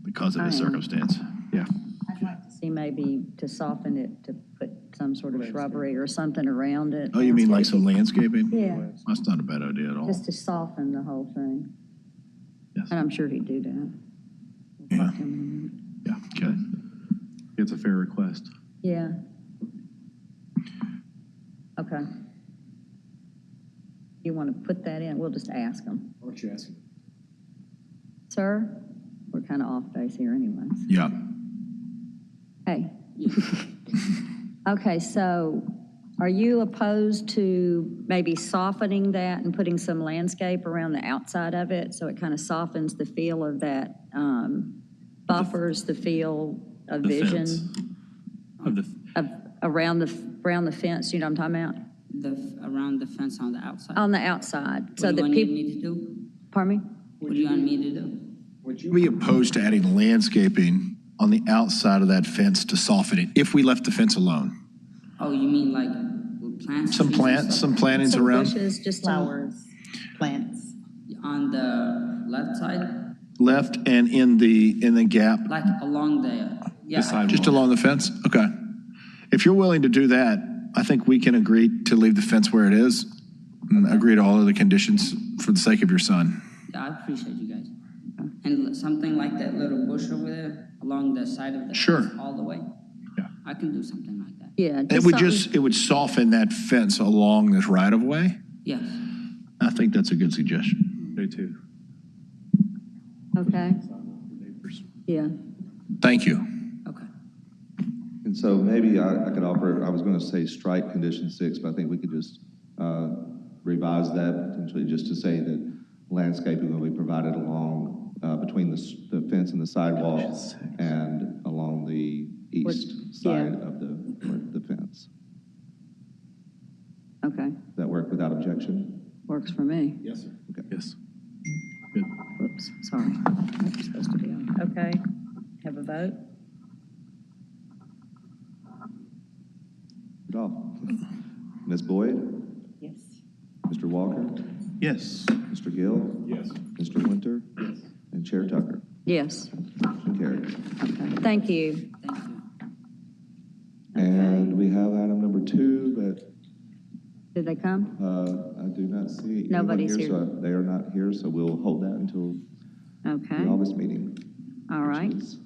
because of his circumstance. Yeah. I'd like to see maybe to soften it, to put some sort of shrubbery or something around it. Oh, you mean like some landscaping? Yeah. That's not a bad idea at all. Just to soften the whole thing. Yes. And I'm sure he'd do that. Yeah. Yeah, okay. It's a fair request. Yeah. Okay. You you want to put that in, we'll just ask them. Why don't you ask him? Sir, we're kind of off base here anyways. Yeah. Hey. Okay, so are you opposed to maybe softening that and putting some landscape around the outside of it so it kind of softens the feel of that, buffers the feel of The vision fence. Of the, of around the fence? You know what I'm talking about? Around the fence on the outside. On the outside, What so do you that want people. me to do? Pardon me? What do you want me to do? Would you be opposed to adding landscaping on the outside of that fence to soften it, if we left the fence alone? Oh, you mean like with plants? Some trees and plants, stuff? some plantings Some around? bushes, just Flowers, plants. On the left side, Left and in the gap? like along the, yeah. Just along the fence? Okay. If you're willing to do that, I think we can agree to leave the fence where it is and agree to all of the conditions for the sake of your son. Yeah, I appreciate you guys. And something like that little bush over there along the side of the Sure. fence all the way. Yeah. I can do something like that. Yeah. It would soften that fence along this right of way. Yes. I think that's a good suggestion. me too. Okay. Yeah. Thank you. Okay. And so maybe I could offer, I was going to say strike condition 6, but I think we could just revise that potentially just to say that landscaping will be provided along between the fence and the sidewalk and along the east side of the fence. Okay. Does that work without objection? Works for me. Yes, sir. Okay. Yes. Good. Whoops, sorry. That's supposed to be on. Okay. Have a vote? Rudolph. Ms. Boyd? Yes. Mr. Walker? Yes. Mr. Gill? Yes. Mr. Winter? Yes. And Chair Tucker? Yes. Motion carries. Okay. Thank you. Thank you. And we have item number 2, but Did they come? I do not see anyone Nobody's here. So they are not here, so we'll hold that until Okay. the August meeting. All right. which is